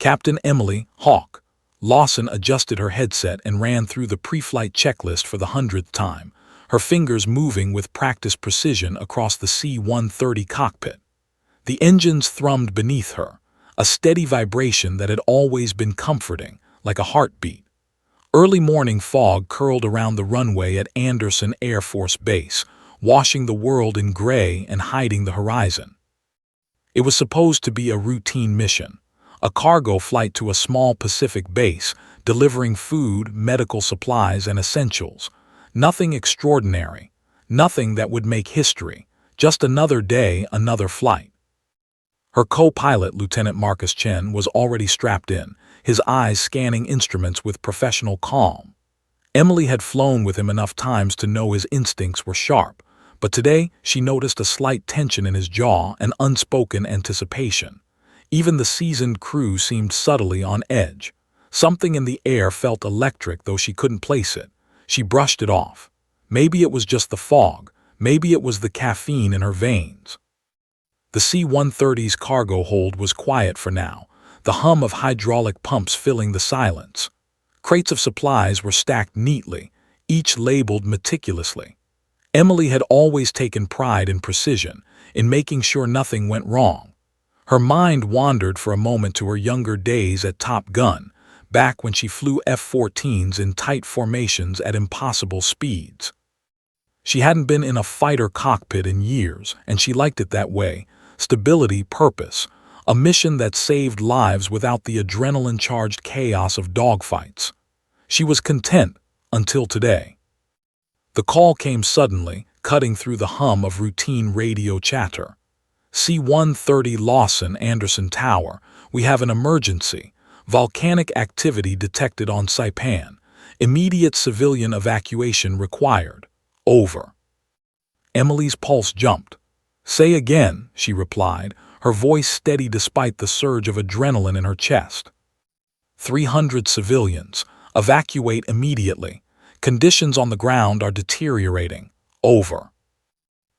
Captain Emily Hawk Lawson adjusted her headset and ran through the pre-flight checklist for the 100th time, her fingers moving with practiced precision across the C-130 cockpit. The engines thrummed beneath her, a steady vibration that had always been comforting, like a heartbeat. Early morning fog curled around the runway at Anderson Air Force Base, washing the world in gray and hiding the horizon. It was supposed to be a routine mission, a cargo flight to a small Pacific base, delivering food, medical supplies, and essentials. Nothing extraordinary, nothing that would make history, just another day, another flight. Her co-pilot, Lieutenant Marcus Chen, was already strapped in, his eyes scanning instruments with professional calm. Emily had flown with him enough times to know his instincts were sharp, but today she noticed a slight tension in his jaw, an unspoken anticipation. Even the seasoned crew seemed subtly on edge. Something in the air felt electric, though she couldn't place it. She brushed it off. Maybe it was just the fog. Maybe it was the caffeine in her veins. The C-130's cargo hold was quiet for now, the hum of hydraulic pumps filling the silence. Crates of supplies were stacked neatly, each labeled meticulously. Emily had always taken pride in precision, in making sure nothing went wrong. Her mind wandered for a moment to her younger days at Top Gun, back when she flew F-14s in tight formations at impossible speeds. She hadn't been in a fighter cockpit in years, and she liked it that way. Stability, purpose, a mission that saved lives without the adrenaline-charged chaos of dogfights. She was content until today. The call came suddenly, cutting through the hum of routine radio chatter. C-130 Lawson, Anderson Tower, we have an emergency. Volcanic activity detected on Saipan. Immediate civilian evacuation required. Over. Emily's pulse jumped. Say again, she replied, her voice steady despite the surge of adrenaline in her chest. 300 civilians. Evacuate immediately. Conditions on the ground are deteriorating. Over.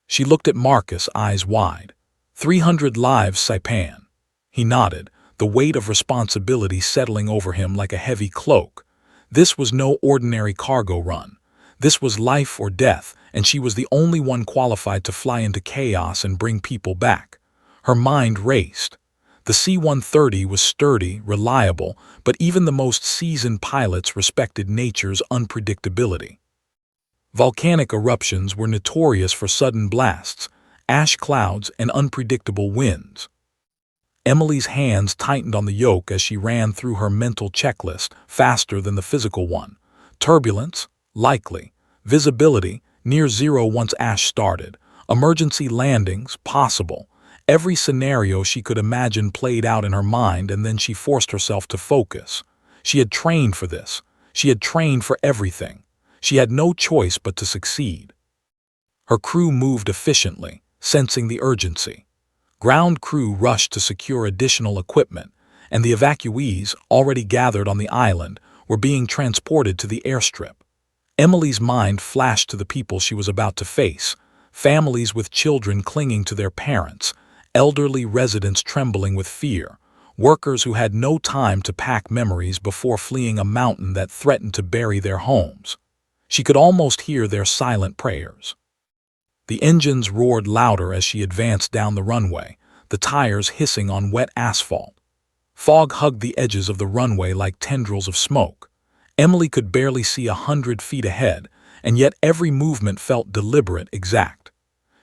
She looked at Marcus, eyes wide. 300 lives, Saipan. He nodded, the weight of responsibility settling over him like a heavy cloak. This was no ordinary cargo run. This was life or death, and she was the only one qualified to fly into chaos and bring people back. Her mind raced. The C-130 was sturdy, reliable, but even the most seasoned pilots respected nature's unpredictability. Volcanic eruptions were notorious for sudden blasts, ash clouds, and unpredictable winds. Emily's hands tightened on the yoke as she ran through her mental checklist, faster than the physical one. Turbulence? Likely. Visibility? Near zero once ash started. Emergency landings? Possible. Every scenario she could imagine played out in her mind, and then she forced herself to focus. She had trained for this. She had trained for everything. She had no choice but to succeed. Her crew moved efficiently, sensing the urgency. Ground crew rushed to secure additional equipment, and the evacuees, already gathered on the island, were being transported to the airstrip. Emily's mind flashed to the people she was about to face, families with children clinging to their parents, elderly residents trembling with fear, workers who had no time to pack memories before fleeing a mountain that threatened to bury their homes. She could almost hear their silent prayers. The engines roared louder as she advanced down the runway, the tires hissing on wet asphalt. Fog hugged the edges of the runway like tendrils of smoke. Emily could barely see 100 feet ahead, and yet every movement felt deliberate, exact.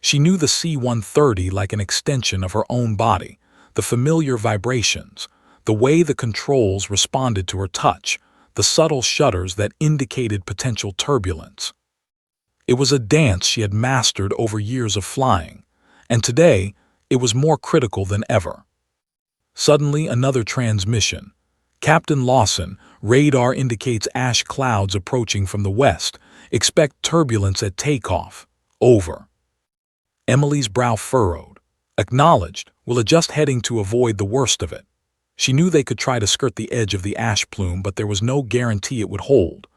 She knew the C-130 like an extension of her own body, the familiar vibrations, the way the controls responded to her touch, the subtle shudders that indicated potential turbulence. It was a dance she had mastered over years of flying, and today it was more critical than ever. Suddenly, another transmission. Captain Lawson, radar indicates ash clouds approaching from the west. Expect turbulence at takeoff. Over. Emily's brow furrowed. Acknowledged. We'll adjust heading to avoid the worst of it. She knew they could try to skirt the edge of the ash plume, but there was no guarantee it would hold.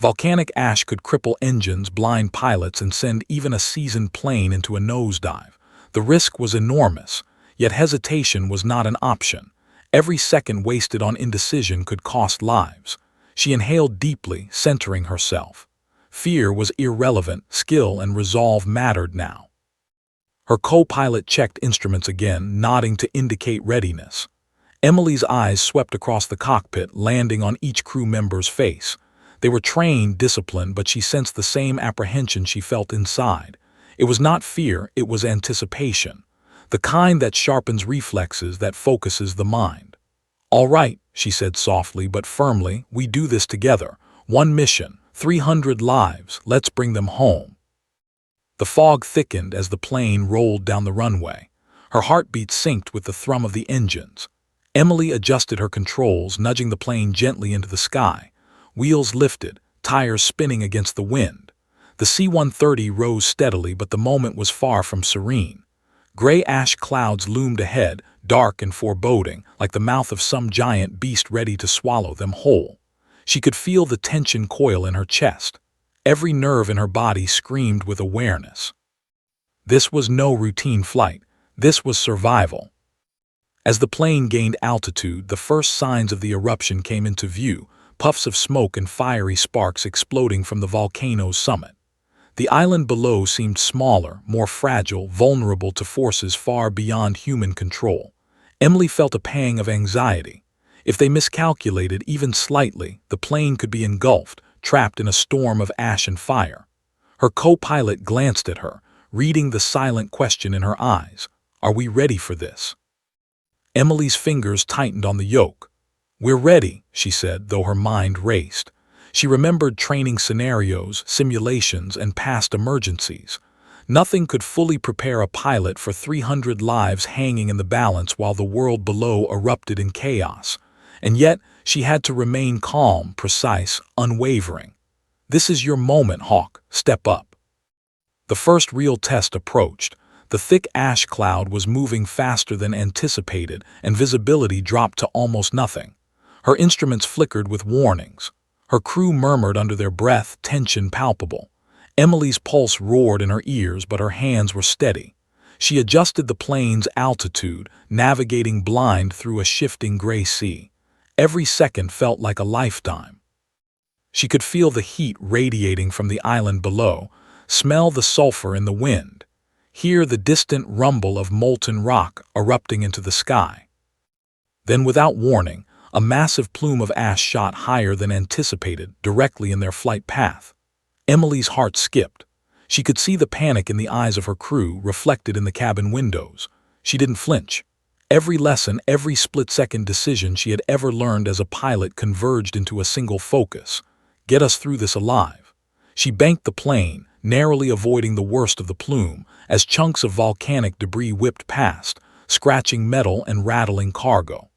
Volcanic ash could cripple engines, blind pilots, and send even a seasoned plane into a nosedive. The risk was enormous, yet hesitation was not an option. Every second wasted on indecision could cost lives. She inhaled deeply, centering herself. Fear was irrelevant, skill and resolve mattered now. Her co-pilot checked instruments again, nodding to indicate readiness. Emily's eyes swept across the cockpit, landing on each crew member's face. They were trained, disciplined, but she sensed the same apprehension she felt inside. It was not fear, it was anticipation. The kind that sharpens reflexes, that focuses the mind. "All right," she said softly but firmly, "we do this together. One mission, 300 lives, let's bring them home." The fog thickened as the plane rolled down the runway. Her heartbeat synced with the thrum of the engines. Emily adjusted her controls, nudging the plane gently into the sky. Wheels lifted, tires spinning against the wind. The C-130 rose steadily, but the moment was far from serene. Gray ash clouds loomed ahead, dark and foreboding, like the mouth of some giant beast ready to swallow them whole. She could feel the tension coil in her chest. Every nerve in her body screamed with awareness. This was no routine flight. This was survival. As the plane gained altitude, the first signs of the eruption came into view, puffs of smoke and fiery sparks exploding from the volcano's summit. The island below seemed smaller, more fragile, vulnerable to forces far beyond human control. Emily felt a pang of anxiety. If they miscalculated even slightly, the plane could be engulfed, trapped in a storm of ash and fire. Her co-pilot glanced at her, reading the silent question in her eyes. "Are we ready for this?" Emily's fingers tightened on the yoke. "We're ready," she said, though her mind raced. She remembered training scenarios, simulations, and past emergencies. Nothing could fully prepare a pilot for 300 lives hanging in the balance while the world below erupted in chaos. And yet, she had to remain calm, precise, unwavering. "This is your moment, Hawk. Step up." The first real test approached. The thick ash cloud was moving faster than anticipated, and visibility dropped to almost nothing. Her instruments flickered with warnings. Her crew murmured under their breath, tension palpable. Emily's pulse roared in her ears, but her hands were steady. She adjusted the plane's altitude, navigating blind through a shifting gray sea. Every second felt like a lifetime. She could feel the heat radiating from the island below, smell the sulfur in the wind, hear the distant rumble of molten rock erupting into the sky. Then, without warning, a massive plume of ash shot higher than anticipated, directly in their flight path. Emily's heart skipped. She could see the panic in the eyes of her crew, reflected in the cabin windows. She didn't flinch. Every lesson, every split-second decision she had ever learned as a pilot converged into a single focus: get us through this alive. She banked the plane, narrowly avoiding the worst of the plume, as chunks of volcanic debris whipped past, scratching metal and rattling cargo.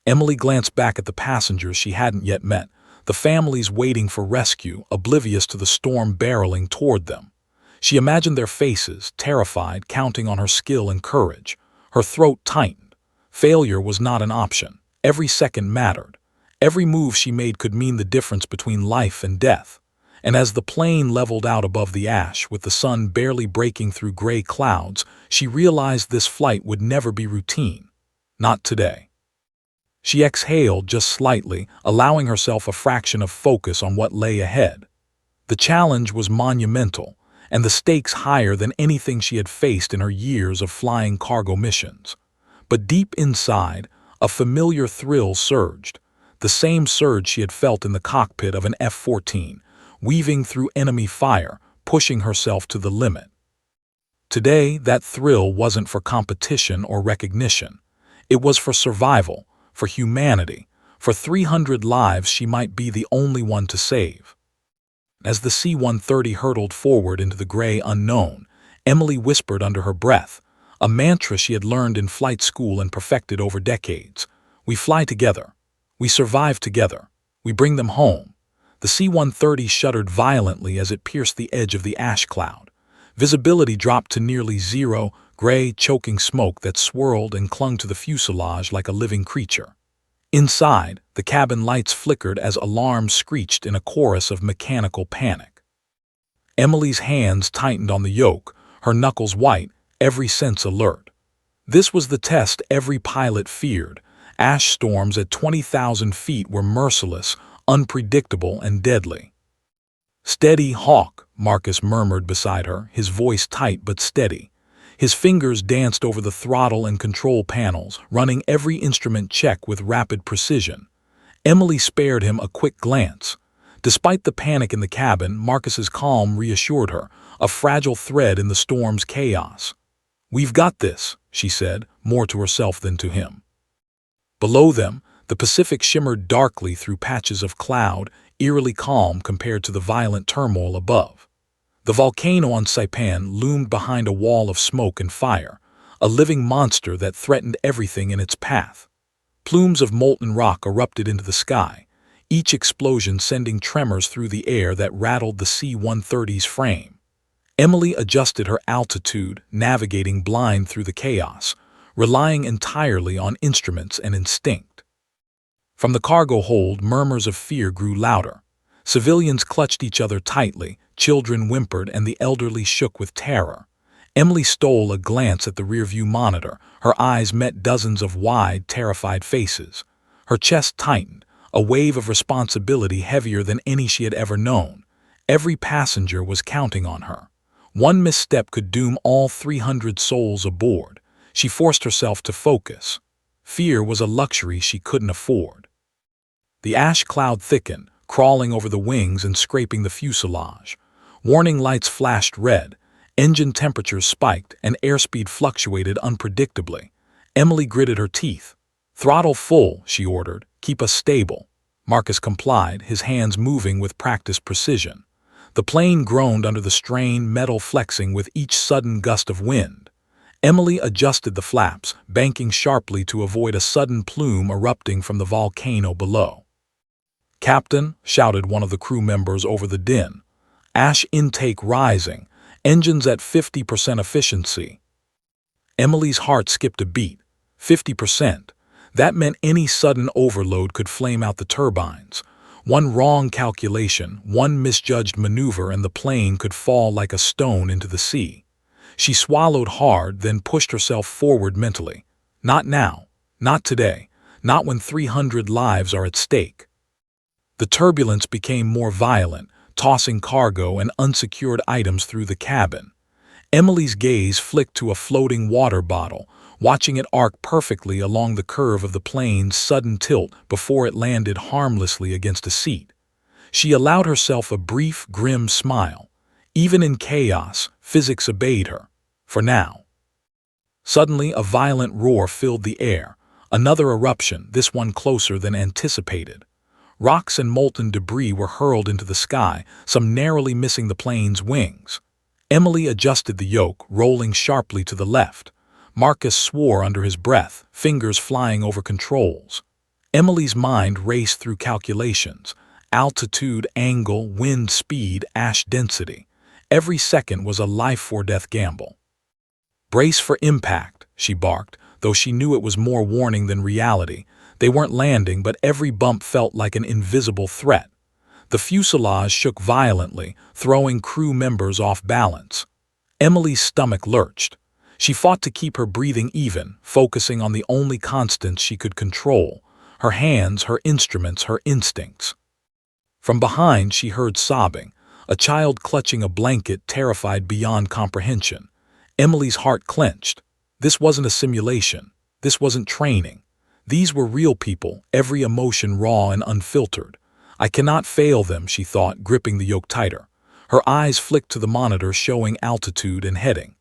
Emily glanced back at the passengers she hadn't yet met, the families waiting for rescue, oblivious to the storm barreling toward them. She imagined their faces, terrified, counting on her skill and courage. Her throat tightened. Failure was not an option. Every second mattered. Every move she made could mean the difference between life and death. And as the plane leveled out above the ash, with the sun barely breaking through gray clouds, she realized this flight would never be routine. Not today. She exhaled just slightly, allowing herself a fraction of focus on what lay ahead. The challenge was monumental, and the stakes higher than anything she had faced in her years of flying cargo missions. But deep inside, a familiar thrill surged, the same surge she had felt in the cockpit of an F-14, weaving through enemy fire, pushing herself to the limit. Today, that thrill wasn't for competition or recognition. It was for survival, for humanity, for 300 lives she might be the only one to save. As the C-130 hurtled forward into the gray unknown, Emily whispered under her breath, a mantra she had learned in flight school and perfected over decades. "We fly together. We survive together. We bring them home." The C-130 shuddered violently as it pierced the edge of the ash cloud. Visibility dropped to nearly zero, gray, choking smoke that swirled and clung to the fuselage like a living creature. Inside, the cabin lights flickered as alarms screeched in a chorus of mechanical panic. Emily's hands tightened on the yoke, her knuckles white, every sense alert. This was the test every pilot feared, Ash storms at 20,000 feet were merciless, unpredictable, and deadly. "Steady, Hawk," Marcus murmured beside her, his voice tight but steady. His fingers danced over the throttle and control panels, running every instrument check with rapid precision. Emily spared him a quick glance. Despite the panic in the cabin, Marcus's calm reassured her, a fragile thread in the storm's chaos. "We've got this," she said, more to herself than to him. Below them, the Pacific shimmered darkly through patches of cloud, eerily calm compared to the violent turmoil above. The volcano on Saipan loomed behind a wall of smoke and fire, a living monster that threatened everything in its path. Plumes of molten rock erupted into the sky, each explosion sending tremors through the air that rattled the C-130's frame. Emily adjusted her altitude, navigating blind through the chaos, relying entirely on instruments and instinct. From the cargo hold, murmurs of fear grew louder. Civilians clutched each other tightly, children whimpered, and the elderly shook with terror. Emily stole a glance at the rearview monitor. Her eyes met dozens of wide, terrified faces. Her chest tightened, a wave of responsibility heavier than any she had ever known. Every passenger was counting on her. One misstep could doom all 300 souls aboard. She forced herself to focus. Fear was a luxury she couldn't afford. The ash cloud thickened, crawling over the wings and scraping the fuselage. Warning lights flashed red. Engine temperatures spiked, and airspeed fluctuated unpredictably. Emily gritted her teeth. "Throttle full," she ordered. "Keep us stable." Marcus complied, his hands moving with practiced precision. The plane groaned under the strain, metal flexing with each sudden gust of wind. Emily adjusted the flaps, banking sharply to avoid a sudden plume erupting from the volcano below. "Captain," shouted one of the crew members over the din. "Ash intake rising. Engines at 50% efficiency." Emily's heart skipped a beat. 50%. That meant any sudden overload could flame out the turbines. One wrong calculation, one misjudged maneuver, and the plane could fall like a stone into the sea. She swallowed hard, then pushed herself forward mentally. Not now. Not today. Not when 300 lives are at stake. The turbulence became more violent, tossing cargo and unsecured items through the cabin. Emily's gaze flicked to a floating water bottle, watching it arc perfectly along the curve of the plane's sudden tilt before it landed harmlessly against a seat. She allowed herself a brief, grim smile. Even in chaos, physics obeyed her. For now. Suddenly, a violent roar filled the air. Another eruption, this one closer than anticipated. Rocks and molten debris were hurled into the sky, some narrowly missing the plane's wings. Emily adjusted the yoke, rolling sharply to the left. Marcus swore under his breath, fingers flying over controls. Emily's mind raced through calculations. Altitude, angle, wind speed, ash density. Every second was a life-or-death gamble. "Brace for impact," she barked, though she knew it was more warning than reality. They weren't landing, but every bump felt like an invisible threat. The fuselage shook violently, throwing crew members off balance. Emily's stomach lurched. She fought to keep her breathing even, focusing on the only constants she could control: her hands, her instruments, her instincts. From behind, she heard sobbing, a child clutching a blanket, terrified beyond comprehension. Emily's heart clenched. This wasn't a simulation. This wasn't training. These were real people, every emotion raw and unfiltered. "I cannot fail them," she thought, gripping the yoke tighter. Her eyes flicked to the monitor showing altitude and heading.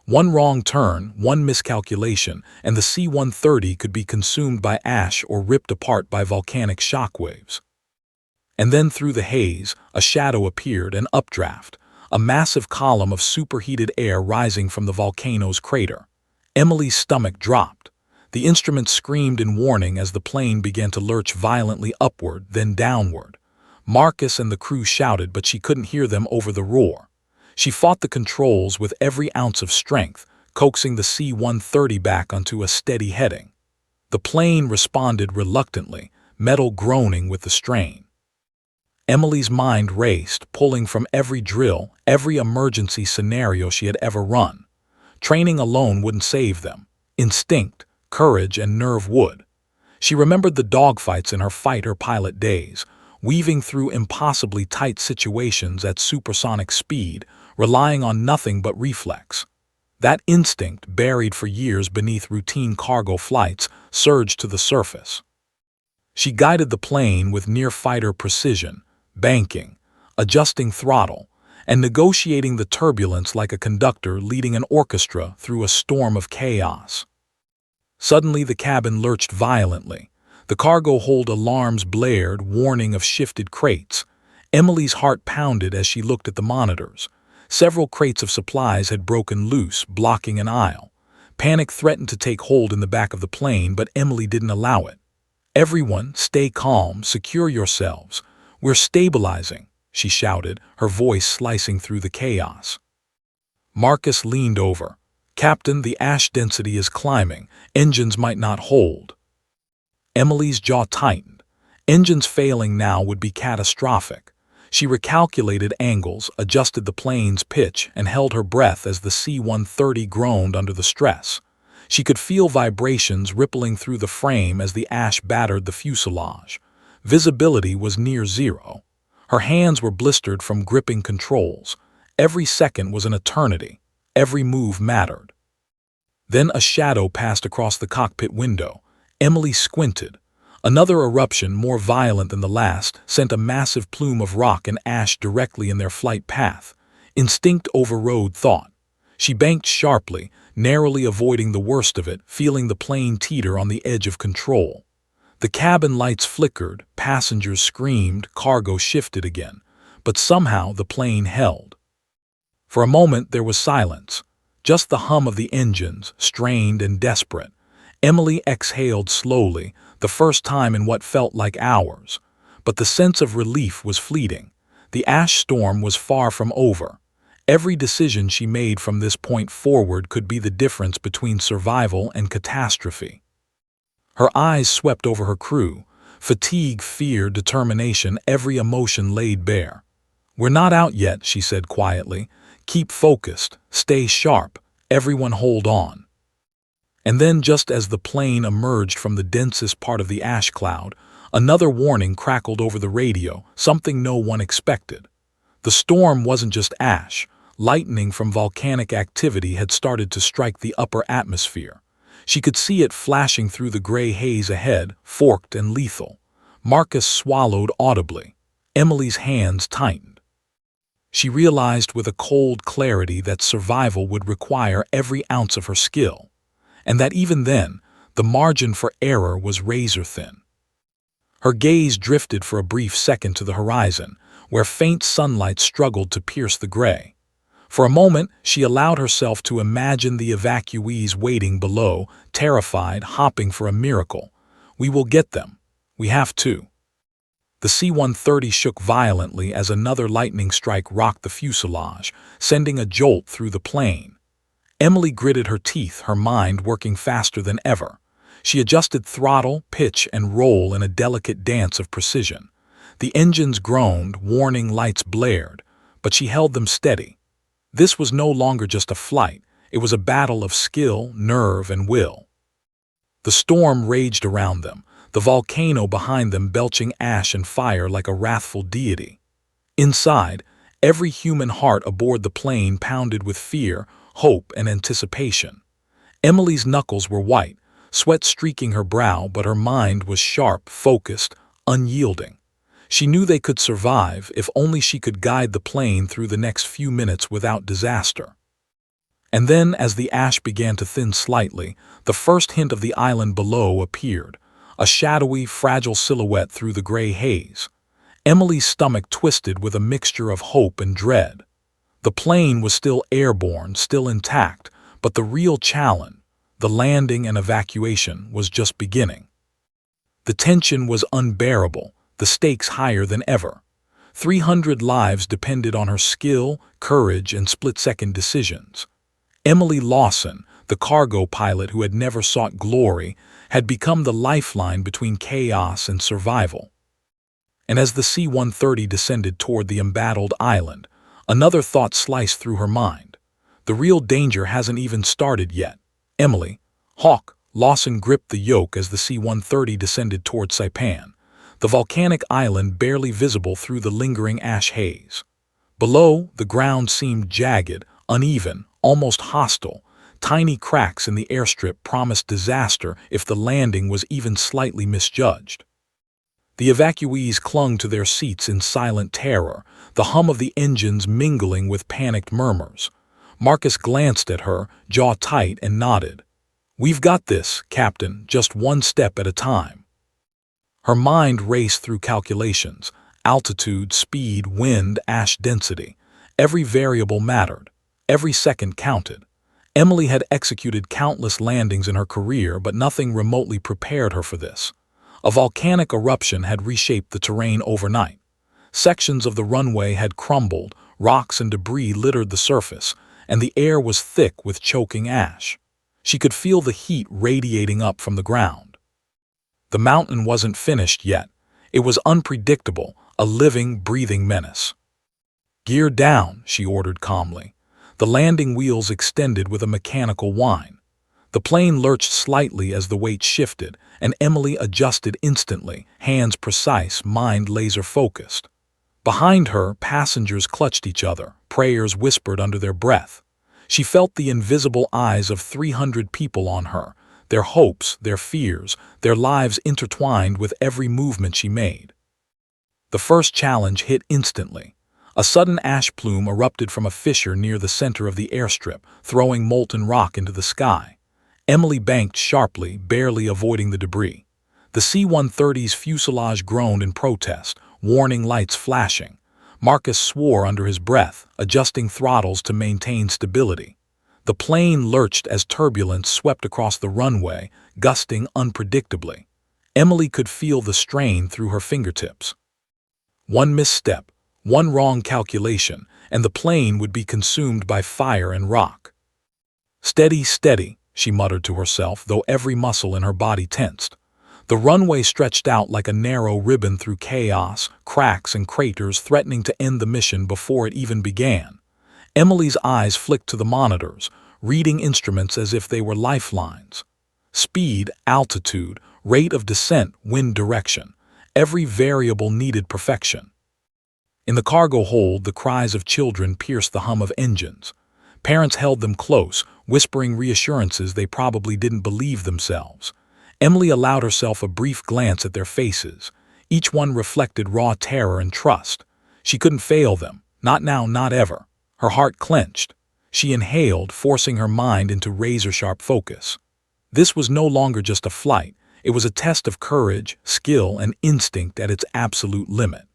One wrong turn, one miscalculation, and the C-130 could be consumed by ash or ripped apart by volcanic shockwaves. And then through the haze, a shadow appeared, an updraft, a massive column of superheated air rising from the volcano's crater. Emily's stomach dropped. The instruments screamed in warning as the plane began to lurch violently upward, then downward. Marcus and the crew shouted, but she couldn't hear them over the roar. She fought the controls with every ounce of strength, coaxing the C-130 back onto a steady heading. The plane responded reluctantly, metal groaning with the strain. Emily's mind raced, pulling from every drill, every emergency scenario she had ever run. Training alone wouldn't save them. Instinct, courage, and nerve would. She remembered the dogfights in her fighter-pilot days, weaving through impossibly tight situations at supersonic speed, relying on nothing but reflex. That instinct, buried for years beneath routine cargo flights, surged to the surface. She guided the plane with near-fighter precision, banking, adjusting throttle, and negotiating the turbulence like a conductor leading an orchestra through a storm of chaos. Suddenly the cabin lurched violently. The cargo hold alarms blared, warning of shifted crates. Emily's heart pounded as she looked at the monitors. Several crates of supplies had broken loose, blocking an aisle. Panic threatened to take hold in the back of the plane, but Emily didn't allow it. "Everyone, stay calm, secure yourselves. We're stabilizing," she shouted, her voice slicing through the chaos. Marcus leaned over. "Captain, the ash density is climbing. Engines might not hold." Emily's jaw tightened. Engines failing now would be catastrophic. She recalculated angles, adjusted the plane's pitch, and held her breath as the C-130 groaned under the stress. She could feel vibrations rippling through the frame as the ash battered the fuselage. Visibility was near zero. Her hands were blistered from gripping controls. Every second was an eternity. Every move mattered. Then a shadow passed across the cockpit window. Emily squinted. Another eruption, more violent than the last, sent a massive plume of rock and ash directly in their flight path. Instinct overrode thought. She banked sharply, narrowly avoiding the worst of it, feeling the plane teeter on the edge of control. The cabin lights flickered, passengers screamed, cargo shifted again. But somehow the plane held. For a moment there was silence. Just the hum of the engines, strained and desperate. Emily exhaled slowly, the first time in what felt like hours. But the sense of relief was fleeting. The ash storm was far from over. Every decision she made from this point forward could be the difference between survival and catastrophe. Her eyes swept over her crew. Fatigue, fear, determination, every emotion laid bare. "We're not out yet," she said quietly. "Keep focused, stay sharp, everyone hold on." And then, just as the plane emerged from the densest part of the ash cloud, another warning crackled over the radio, something no one expected. The storm wasn't just ash. Lightning from volcanic activity had started to strike the upper atmosphere. She could see it flashing through the gray haze ahead, forked and lethal. Marcus swallowed audibly. Emily's hands tightened. She realized with a cold clarity that survival would require every ounce of her skill, and that even then, the margin for error was razor-thin. Her gaze drifted for a brief second to the horizon, where faint sunlight struggled to pierce the gray. For a moment, she allowed herself to imagine the evacuees waiting below, terrified, hopping for a miracle. "We will get them. We have to." The C-130 shook violently as another lightning strike rocked the fuselage, sending a jolt through the plane. Emily gritted her teeth, her mind working faster than ever. She adjusted throttle, pitch, and roll in a delicate dance of precision. The engines groaned, warning lights blared, but she held them steady. This was no longer just a flight. It was a battle of skill, nerve, and will. The storm raged around them, the volcano behind them belching ash and fire like a wrathful deity. Inside, every human heart aboard the plane pounded with fear, hope, and anticipation. Emily's knuckles were white, sweat streaking her brow, but her mind was sharp, focused, unyielding. She knew they could survive if only she could guide the plane through the next few minutes without disaster. And then, as the ash began to thin slightly, the first hint of the island below appeared, a shadowy, fragile silhouette through the gray haze. Emily's stomach twisted with a mixture of hope and dread. The plane was still airborne, still intact, but the real challenge, the landing and evacuation, was just beginning. The tension was unbearable, the stakes higher than ever. 300 lives depended on her skill, courage, and split-second decisions. Emily Lawson, the cargo pilot who had never sought glory, had become the lifeline between chaos and survival. And as the C-130 descended toward the embattled island, another thought sliced through her mind. The real danger hasn't even started yet. Emily, Hawk, Lawson gripped the yoke as the C-130 descended toward Saipan, the volcanic island barely visible through the lingering ash haze. Below, the ground seemed jagged, uneven, almost hostile. Tiny cracks in the airstrip promised disaster if the landing was even slightly misjudged. The evacuees clung to their seats in silent terror, the hum of the engines mingling with panicked murmurs. Marcus glanced at her, jaw tight, and nodded. "We've got this, Captain, just one step at a time." Her mind raced through calculations: altitude, speed, wind, ash density. Every variable mattered. Every second counted. Emily had executed countless landings in her career, but nothing remotely prepared her for this. A volcanic eruption had reshaped the terrain overnight. Sections of the runway had crumbled, rocks and debris littered the surface, and the air was thick with choking ash. She could feel the heat radiating up from the ground. The mountain wasn't finished yet. It was unpredictable, a living, breathing menace. "Gear down," she ordered calmly. The landing wheels extended with a mechanical whine. The plane lurched slightly as the weight shifted, and Emily adjusted instantly, hands precise, mind laser-focused. Behind her, passengers clutched each other, prayers whispered under their breath. She felt the invisible eyes of 300 people on her, their hopes, their fears, their lives intertwined with every movement she made. The first challenge hit instantly. A sudden ash plume erupted from a fissure near the center of the airstrip, throwing molten rock into the sky. Emily banked sharply, barely avoiding the debris. The C-130's fuselage groaned in protest, warning lights flashing. Marcus swore under his breath, adjusting throttles to maintain stability. The plane lurched as turbulence swept across the runway, gusting unpredictably. Emily could feel the strain through her fingertips. One misstep, one wrong calculation, and the plane would be consumed by fire and rock. "Steady, steady," she muttered to herself, though every muscle in her body tensed. The runway stretched out like a narrow ribbon through chaos, cracks and craters threatening to end the mission before it even began. Emily's eyes flicked to the monitors, reading instruments as if they were lifelines. Speed, altitude, rate of descent, wind direction. Every variable needed perfection. In the cargo hold, the cries of children pierced the hum of engines. Parents held them close, whispering reassurances they probably didn't believe themselves. Emily allowed herself a brief glance at their faces. Each one reflected raw terror and trust. She couldn't fail them. Not now, not ever. Her heart clenched. She inhaled, forcing her mind into razor-sharp focus. This was no longer just a flight. It was a test of courage, skill, and instinct at its absolute limit.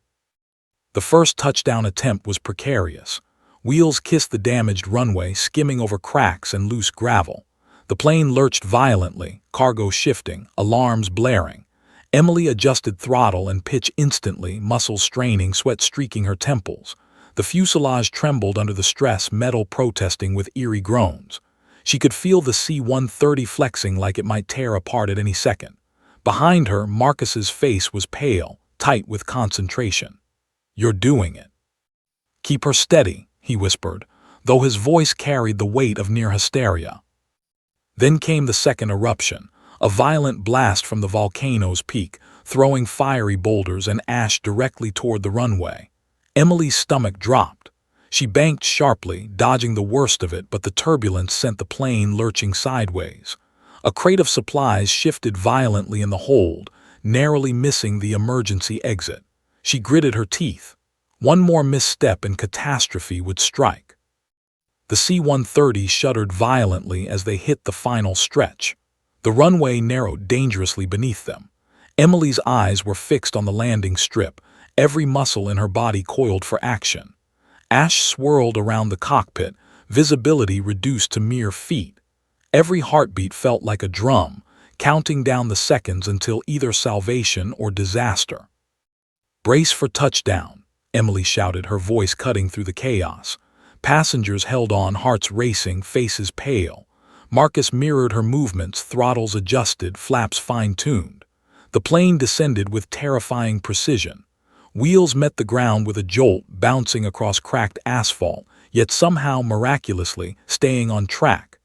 The first touchdown attempt was precarious. Wheels kissed the damaged runway, skimming over cracks and loose gravel. The plane lurched violently, cargo shifting, alarms blaring. Emily adjusted throttle and pitch instantly, muscles straining, sweat streaking her temples. The fuselage trembled under the stress, metal protesting with eerie groans. She could feel the C-130 flexing like it might tear apart at any second. Behind her, Marcus's face was pale, tight with concentration. "You're doing it." "Keep her steady," he whispered, though his voice carried the weight of near hysteria. Then came the second eruption, a violent blast from the volcano's peak, throwing fiery boulders and ash directly toward the runway. Emily's stomach dropped. She banked sharply, dodging the worst of it, but the turbulence sent the plane lurching sideways. A crate of supplies shifted violently in the hold, narrowly missing the emergency exit. She gritted her teeth. One more misstep and catastrophe would strike. The C-130 shuddered violently as they hit the final stretch. The runway narrowed dangerously beneath them. Emily's eyes were fixed on the landing strip, every muscle in her body coiled for action. Ash swirled around the cockpit, visibility reduced to mere feet. Every heartbeat felt like a drum, counting down the seconds until either salvation or disaster. "Brace for touchdown," Emily shouted, her voice cutting through the chaos. Passengers held on, hearts racing, faces pale. Marcus mirrored her movements, throttles adjusted, flaps fine-tuned. The plane descended with terrifying precision. Wheels met the ground with a jolt, bouncing across cracked asphalt, yet somehow miraculously staying on track.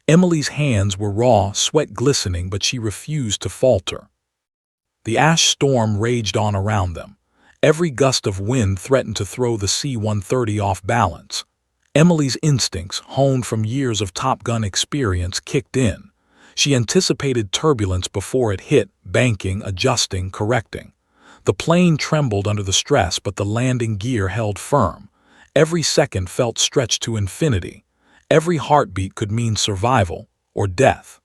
Emily's hands were raw, sweat glistening, but she refused to falter. The ash storm raged on around them. Every gust of wind threatened to throw the C-130 off balance. Emily's instincts, honed from years of Top Gun experience, kicked in. She anticipated turbulence before it hit, banking, adjusting, correcting. The plane trembled under the stress, but the landing gear held firm. Every second felt stretched to infinity. Every heartbeat could mean survival or death.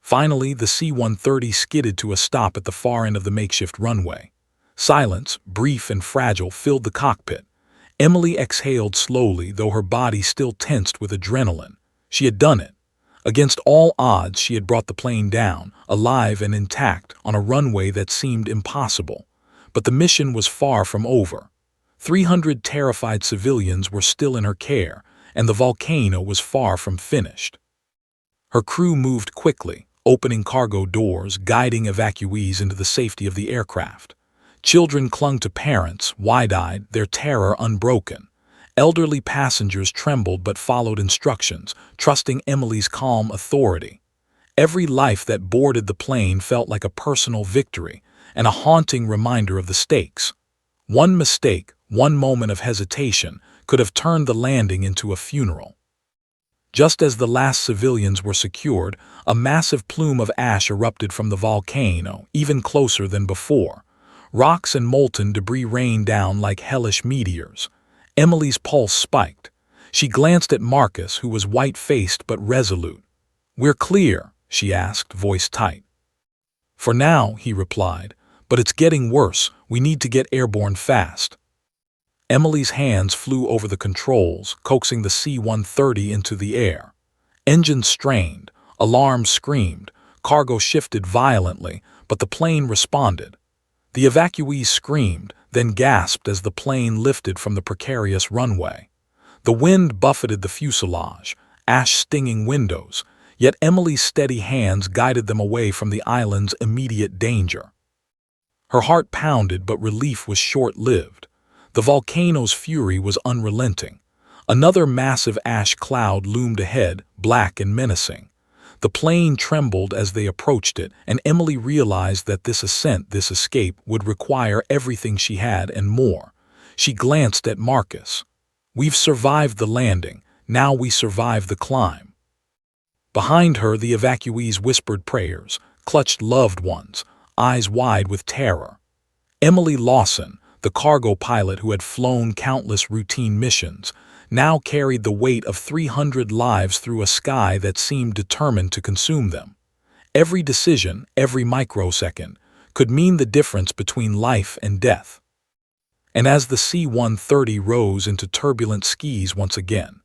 Finally, the C-130 skidded to a stop at the far end of the makeshift runway. Silence, brief and fragile, filled the cockpit. Emily exhaled slowly, though her body still tensed with adrenaline. She had done it. Against all odds, she had brought the plane down, alive and intact, on a runway that seemed impossible. But the mission was far from over. 300 terrified civilians were still in her care, and the volcano was far from finished. Her crew moved quickly, opening cargo doors, guiding evacuees into the safety of the aircraft. Children clung to parents, wide-eyed, their terror unbroken. Elderly passengers trembled but followed instructions, trusting Emily's calm authority. Every life that boarded the plane felt like a personal victory and a haunting reminder of the stakes. One mistake, one moment of hesitation, could have turned the landing into a funeral. Just as the last civilians were secured, a massive plume of ash erupted from the volcano, even closer than before. Rocks and molten debris rained down like hellish meteors. Emily's pulse spiked. She glanced at Marcus, who was white-faced but resolute. "We're clear," she asked, voice tight. "For now," he replied, "but it's getting worse. We need to get airborne fast." Emily's hands flew over the controls, coaxing the C-130 into the air. Engines strained, alarms screamed, cargo shifted violently, but the plane responded. The evacuees screamed, then gasped as the plane lifted from the precarious runway. The wind buffeted the fuselage, ash stinging windows, yet Emily's steady hands guided them away from the island's immediate danger. Her heart pounded, but relief was short-lived. The volcano's fury was unrelenting. Another massive ash cloud loomed ahead, black and menacing. The plane trembled as they approached it, and Emily realized that this ascent, this escape, would require everything she had and more. She glanced at Marcus. "We've survived the landing. Now we survive the climb." Behind her, the evacuees whispered prayers, clutched loved ones, eyes wide with terror. Emily Lawson, the cargo pilot who had flown countless routine missions, now carried the weight of 300 lives through a sky that seemed determined to consume them. Every decision, every microsecond, could mean the difference between life and death. And as the C-130 rose into turbulent skies once again,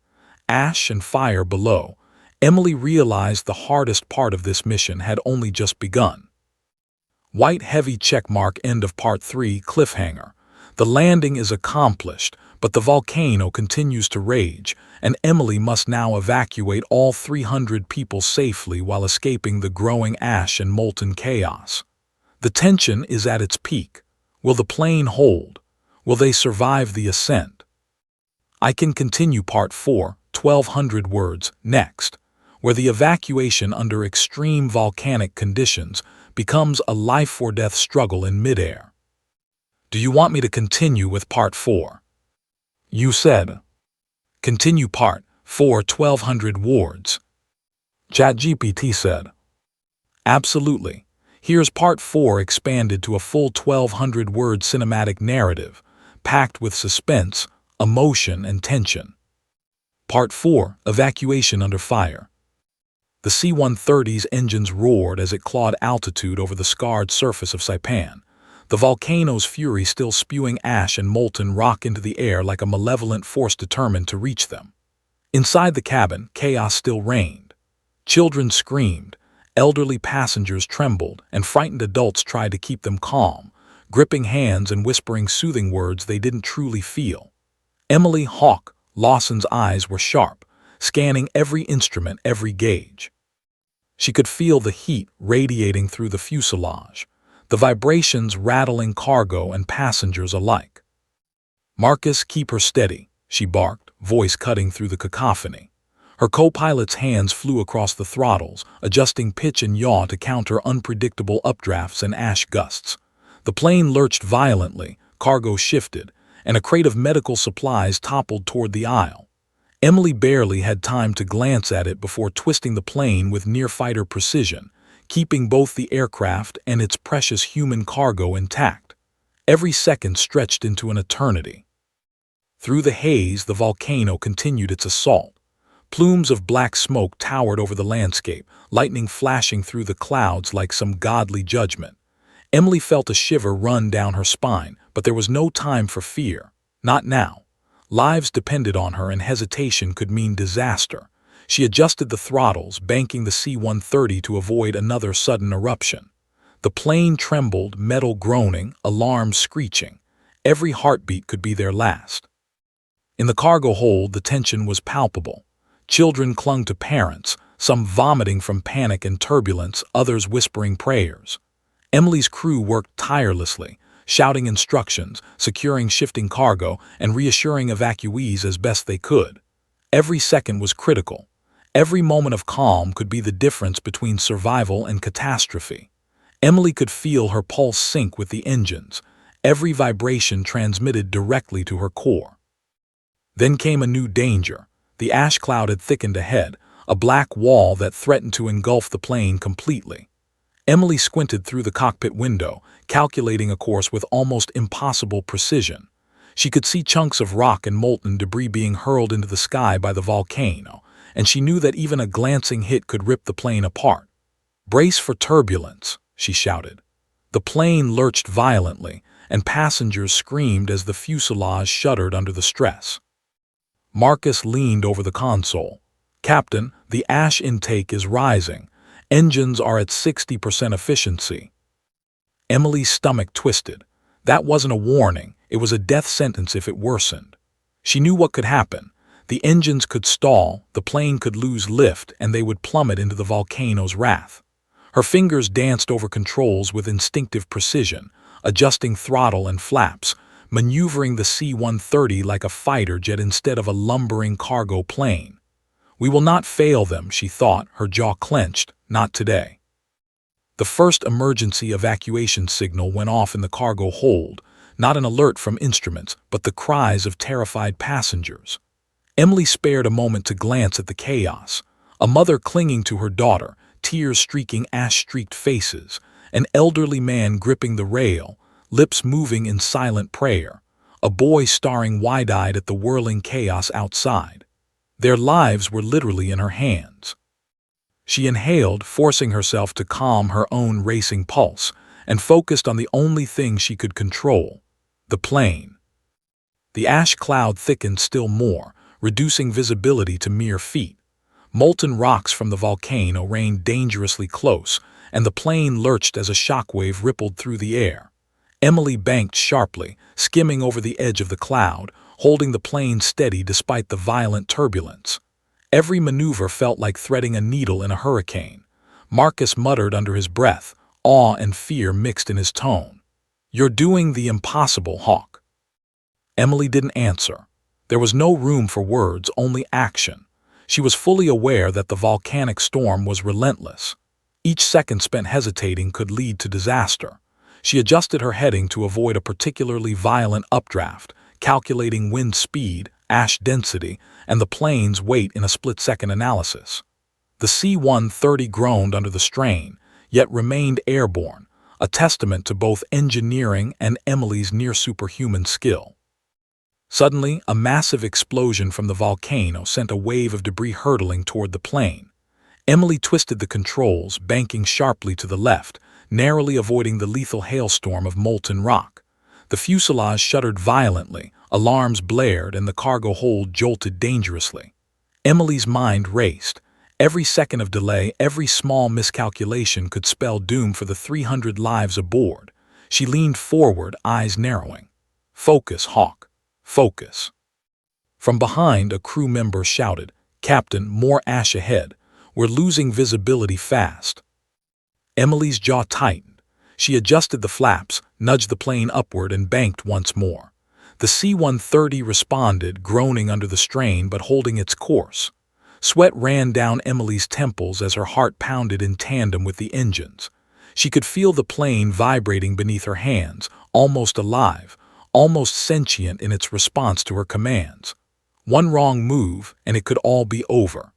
ash and fire below, Emily realized the hardest part of this mission had only just begun. White heavy checkmark, end of Part 3, cliffhanger. The landing is accomplished, but the volcano continues to rage, and Emily must now evacuate all 300 people safely while escaping the growing ash and molten chaos. The tension is at its peak. Will the plane hold? Will they survive the ascent? I can continue Part 4, 1,200 words, next, where the evacuation under extreme volcanic conditions becomes a life-or-death struggle in midair. Do you want me to continue with Part 4? You said. Continue Part 4, 1,200 words. ChatGPT said. Absolutely. Here's Part 4 expanded to a full 1,200-word cinematic narrative, packed with suspense, emotion, and tension. Part 4, Evacuation Under Fire. The C-130's engines roared as it clawed altitude over the scarred surface of Saipan, the volcano's fury still spewing ash and molten rock into the air like a malevolent force determined to reach them. Inside the cabin, chaos still reigned. Children screamed, elderly passengers trembled, and frightened adults tried to keep them calm, gripping hands and whispering soothing words they didn't truly feel. Emily Hawk Lawson's eyes were sharp, scanning every instrument, every gauge. She could feel the heat radiating through the fuselage, the vibrations rattling cargo and passengers alike. "Marcus, keep her steady," she barked, voice cutting through the cacophony. Her co-pilot's hands flew across the throttles, adjusting pitch and yaw to counter unpredictable updrafts and ash gusts. The plane lurched violently, cargo shifted, and a crate of medical supplies toppled toward the aisle. Emily barely had time to glance at it before twisting the plane with near-fighter precision, keeping both the aircraft and its precious human cargo intact. Every second stretched into an eternity. Through the haze, the volcano continued its assault. Plumes of black smoke towered over the landscape, lightning flashing through the clouds like some godly judgment. Emily felt a shiver run down her spine, but there was no time for fear. Not now. Lives depended on her, and hesitation could mean disaster. She adjusted the throttles, banking the C-130 to avoid another sudden eruption. The plane trembled, metal groaning, alarms screeching. Every heartbeat could be their last. In the cargo hold, the tension was palpable. Children clung to parents, some vomiting from panic and turbulence, others whispering prayers. Emily's crew worked tirelessly, shouting instructions, securing shifting cargo, and reassuring evacuees as best they could. Every second was critical. Every moment of calm could be the difference between survival and catastrophe. Emily could feel her pulse sync with the engines, every vibration transmitted directly to her core. Then came a new danger. The ash cloud had thickened ahead, a black wall that threatened to engulf the plane completely. Emily squinted through the cockpit window, calculating a course with almost impossible precision. She could see chunks of rock and molten debris being hurled into the sky by the volcano, and she knew that even a glancing hit could rip the plane apart. "Brace for turbulence," she shouted. The plane lurched violently, and passengers screamed as the fuselage shuddered under the stress. Marcus leaned over the console. "Captain, the ash intake is rising. Engines are at 60% efficiency." Emily's stomach twisted. That wasn't a warning, it was a death sentence if it worsened. She knew what could happen. The engines could stall, the plane could lose lift, and they would plummet into the volcano's wrath. Her fingers danced over controls with instinctive precision, adjusting throttle and flaps, maneuvering the C-130 like a fighter jet instead of a lumbering cargo plane. "We will not fail them," she thought, her jaw clenched. "Not today." The first emergency evacuation signal went off in the cargo hold, not an alert from instruments, but the cries of terrified passengers. Emily spared a moment to glance at the chaos. A mother clinging to her daughter, tears streaking ash-streaked faces, an elderly man gripping the rail, lips moving in silent prayer, a boy staring wide-eyed at the whirling chaos outside. Their lives were literally in her hands. She inhaled, forcing herself to calm her own racing pulse, and focused on the only thing she could control: the plane. The ash cloud thickened still more, reducing visibility to mere feet. Molten rocks from the volcano rained dangerously close, and the plane lurched as a shockwave rippled through the air. Emily banked sharply, skimming over the edge of the cloud, holding the plane steady despite the violent turbulence. Every maneuver felt like threading a needle in a hurricane. Marcus muttered under his breath, awe and fear mixed in his tone. "You're doing the impossible, Hawk." Emily didn't answer. There was no room for words, only action. She was fully aware that the volcanic storm was relentless. Each second spent hesitating could lead to disaster. She adjusted her heading to avoid a particularly violent updraft, calculating wind speed, ash density, and the plane's weight in a split-second analysis. The C-130 groaned under the strain, yet remained airborne, a testament to both engineering and Emily's near-superhuman skill. Suddenly, a massive explosion from the volcano sent a wave of debris hurtling toward the plane. Emily twisted the controls, banking sharply to the left, narrowly avoiding the lethal hailstorm of molten rock. The fuselage shuddered violently, alarms blared, and the cargo hold jolted dangerously. Emily's mind raced. Every second of delay, every small miscalculation could spell doom for the 300 lives aboard. She leaned forward, eyes narrowing. "Focus, Hawk. Focus." From behind, a crew member shouted, "Captain, more ash ahead. We're losing visibility fast." Emily's jaw tightened. She adjusted the flaps, nudged the plane upward, and banked once more. The C-130 responded, groaning under the strain but holding its course. Sweat ran down Emily's temples as her heart pounded in tandem with the engines. She could feel the plane vibrating beneath her hands, almost alive, almost sentient in its response to her commands. One wrong move, and it could all be over.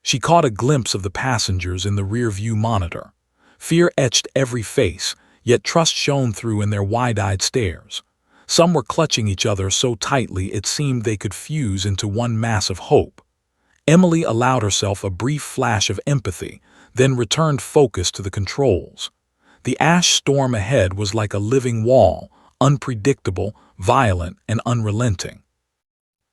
She caught a glimpse of the passengers in the rear-view monitor. Fear etched every face, yet trust shone through in their wide-eyed stares. Some were clutching each other so tightly it seemed they could fuse into one mass of hope. Emily allowed herself a brief flash of empathy, then returned focus to the controls. The ash storm ahead was like a living wall, unpredictable, violent, and unrelenting.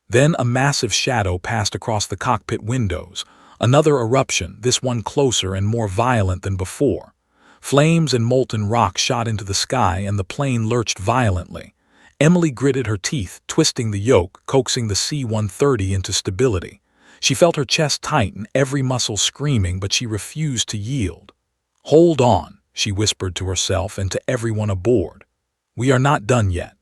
Then a massive shadow passed across the cockpit windows, another eruption, this one closer and more violent than before. Flames and molten rock shot into the sky and the plane lurched violently. Emily gritted her teeth, twisting the yoke, coaxing the C-130 into stability. She felt her chest tighten, every muscle screaming, but she refused to yield. "Hold on," she whispered to herself and to everyone aboard. "We are not done yet."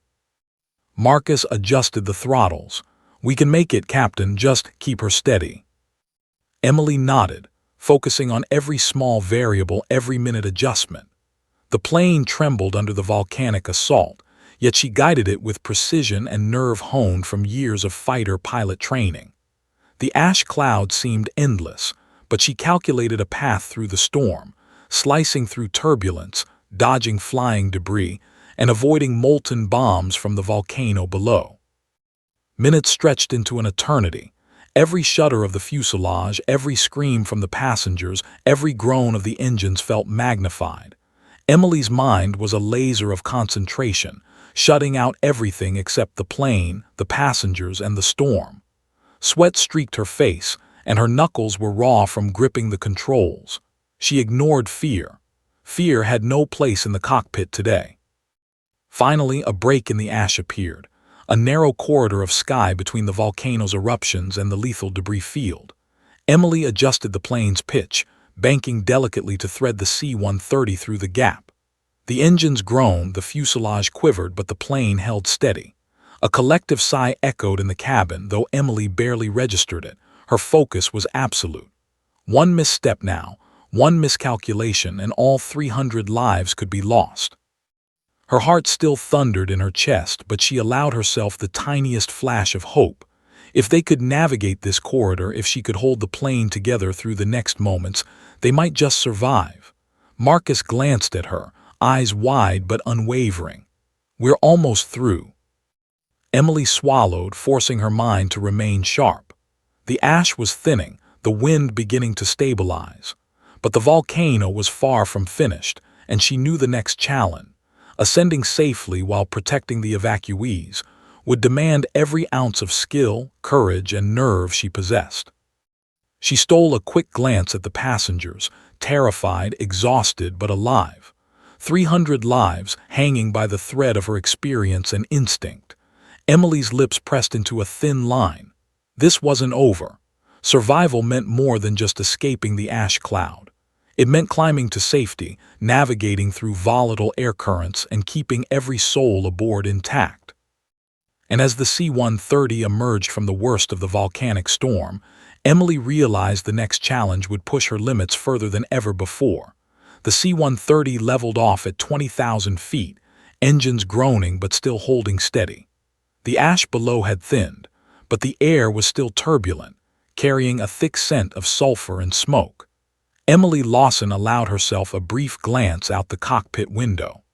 Marcus adjusted the throttles. "We can make it, Captain, just keep her steady." Emily nodded, focusing on every small variable, every minute adjustment. The plane trembled under the volcanic assault, yet she guided it with precision and nerve honed from years of fighter-pilot training. The ash cloud seemed endless, but she calculated a path through the storm, slicing through turbulence, dodging flying debris, and avoiding molten bombs from the volcano below. Minutes stretched into an eternity. Every shudder of the fuselage, every scream from the passengers, every groan of the engines felt magnified. Emily's mind was a laser of concentration, shutting out everything except the plane, the passengers, and the storm. Sweat streaked her face, and her knuckles were raw from gripping the controls. She ignored fear. Fear had no place in the cockpit today. Finally, a break in the ash appeared, a narrow corridor of sky between the volcano's eruptions and the lethal debris field. Emily adjusted the plane's pitch, banking delicately to thread the C-130 through the gap. The engines groaned, the fuselage quivered, but the plane held steady. A collective sigh echoed in the cabin, though Emily barely registered it. Her focus was absolute. One misstep now, one miscalculation, and all 300 lives could be lost. Her heart still thundered in her chest, but she allowed herself the tiniest flash of hope. If they could navigate this corridor, if she could hold the plane together through the next moments, they might just survive. Marcus glanced at her, eyes wide but unwavering. "We're almost through." Emily swallowed, forcing her mind to remain sharp. The ash was thinning, the wind beginning to stabilize. But the volcano was far from finished, and she knew the next challenge, ascending safely while protecting the evacuees, would demand every ounce of skill, courage, and nerve she possessed. She stole a quick glance at the passengers, terrified, exhausted, but alive. 300 lives hanging by the thread of her experience and instinct. Emily's lips pressed into a thin line. This wasn't over. Survival meant more than just escaping the ash cloud. It meant climbing to safety, navigating through volatile air currents, and keeping every soul aboard intact. And as the C-130 emerged from the worst of the volcanic storm, Emily realized the next challenge would push her limits further than ever before. The C-130 leveled off at 20,000 feet, engines groaning but still holding steady. The ash below had thinned, but the air was still turbulent, carrying a thick scent of sulfur and smoke. Emily Lawson allowed herself a brief glance out the cockpit window.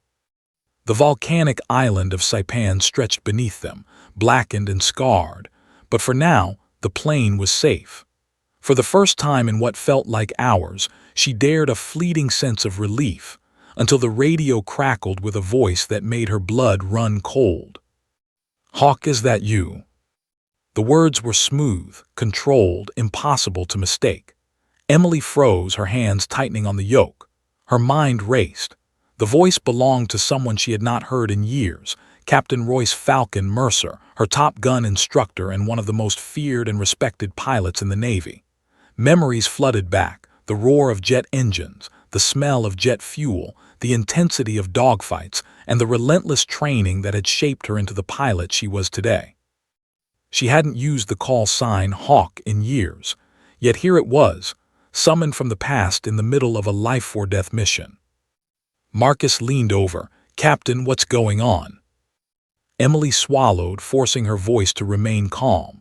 The volcanic island of Saipan stretched beneath them, blackened and scarred, but for now, the plane was safe. For the first time in what felt like hours, she dared a fleeting sense of relief, until the radio crackled with a voice that made her blood run cold. "Hawk, is that you?" The words were smooth, controlled, impossible to mistake. Emily froze, her hands tightening on the yoke. Her mind raced. The voice belonged to someone she had not heard in years, Captain Royce "Falcon" Mercer, her Top Gun instructor and one of the most feared and respected pilots in the Navy. Memories flooded back, the roar of jet engines, the smell of jet fuel, the intensity of dogfights, and the relentless training that had shaped her into the pilot she was today. She hadn't used the call sign Hawk in years. Yet here it was, summoned from the past in the middle of a life-or-death mission. Marcus leaned over. "Captain, what's going on?" Emily swallowed, forcing her voice to remain calm.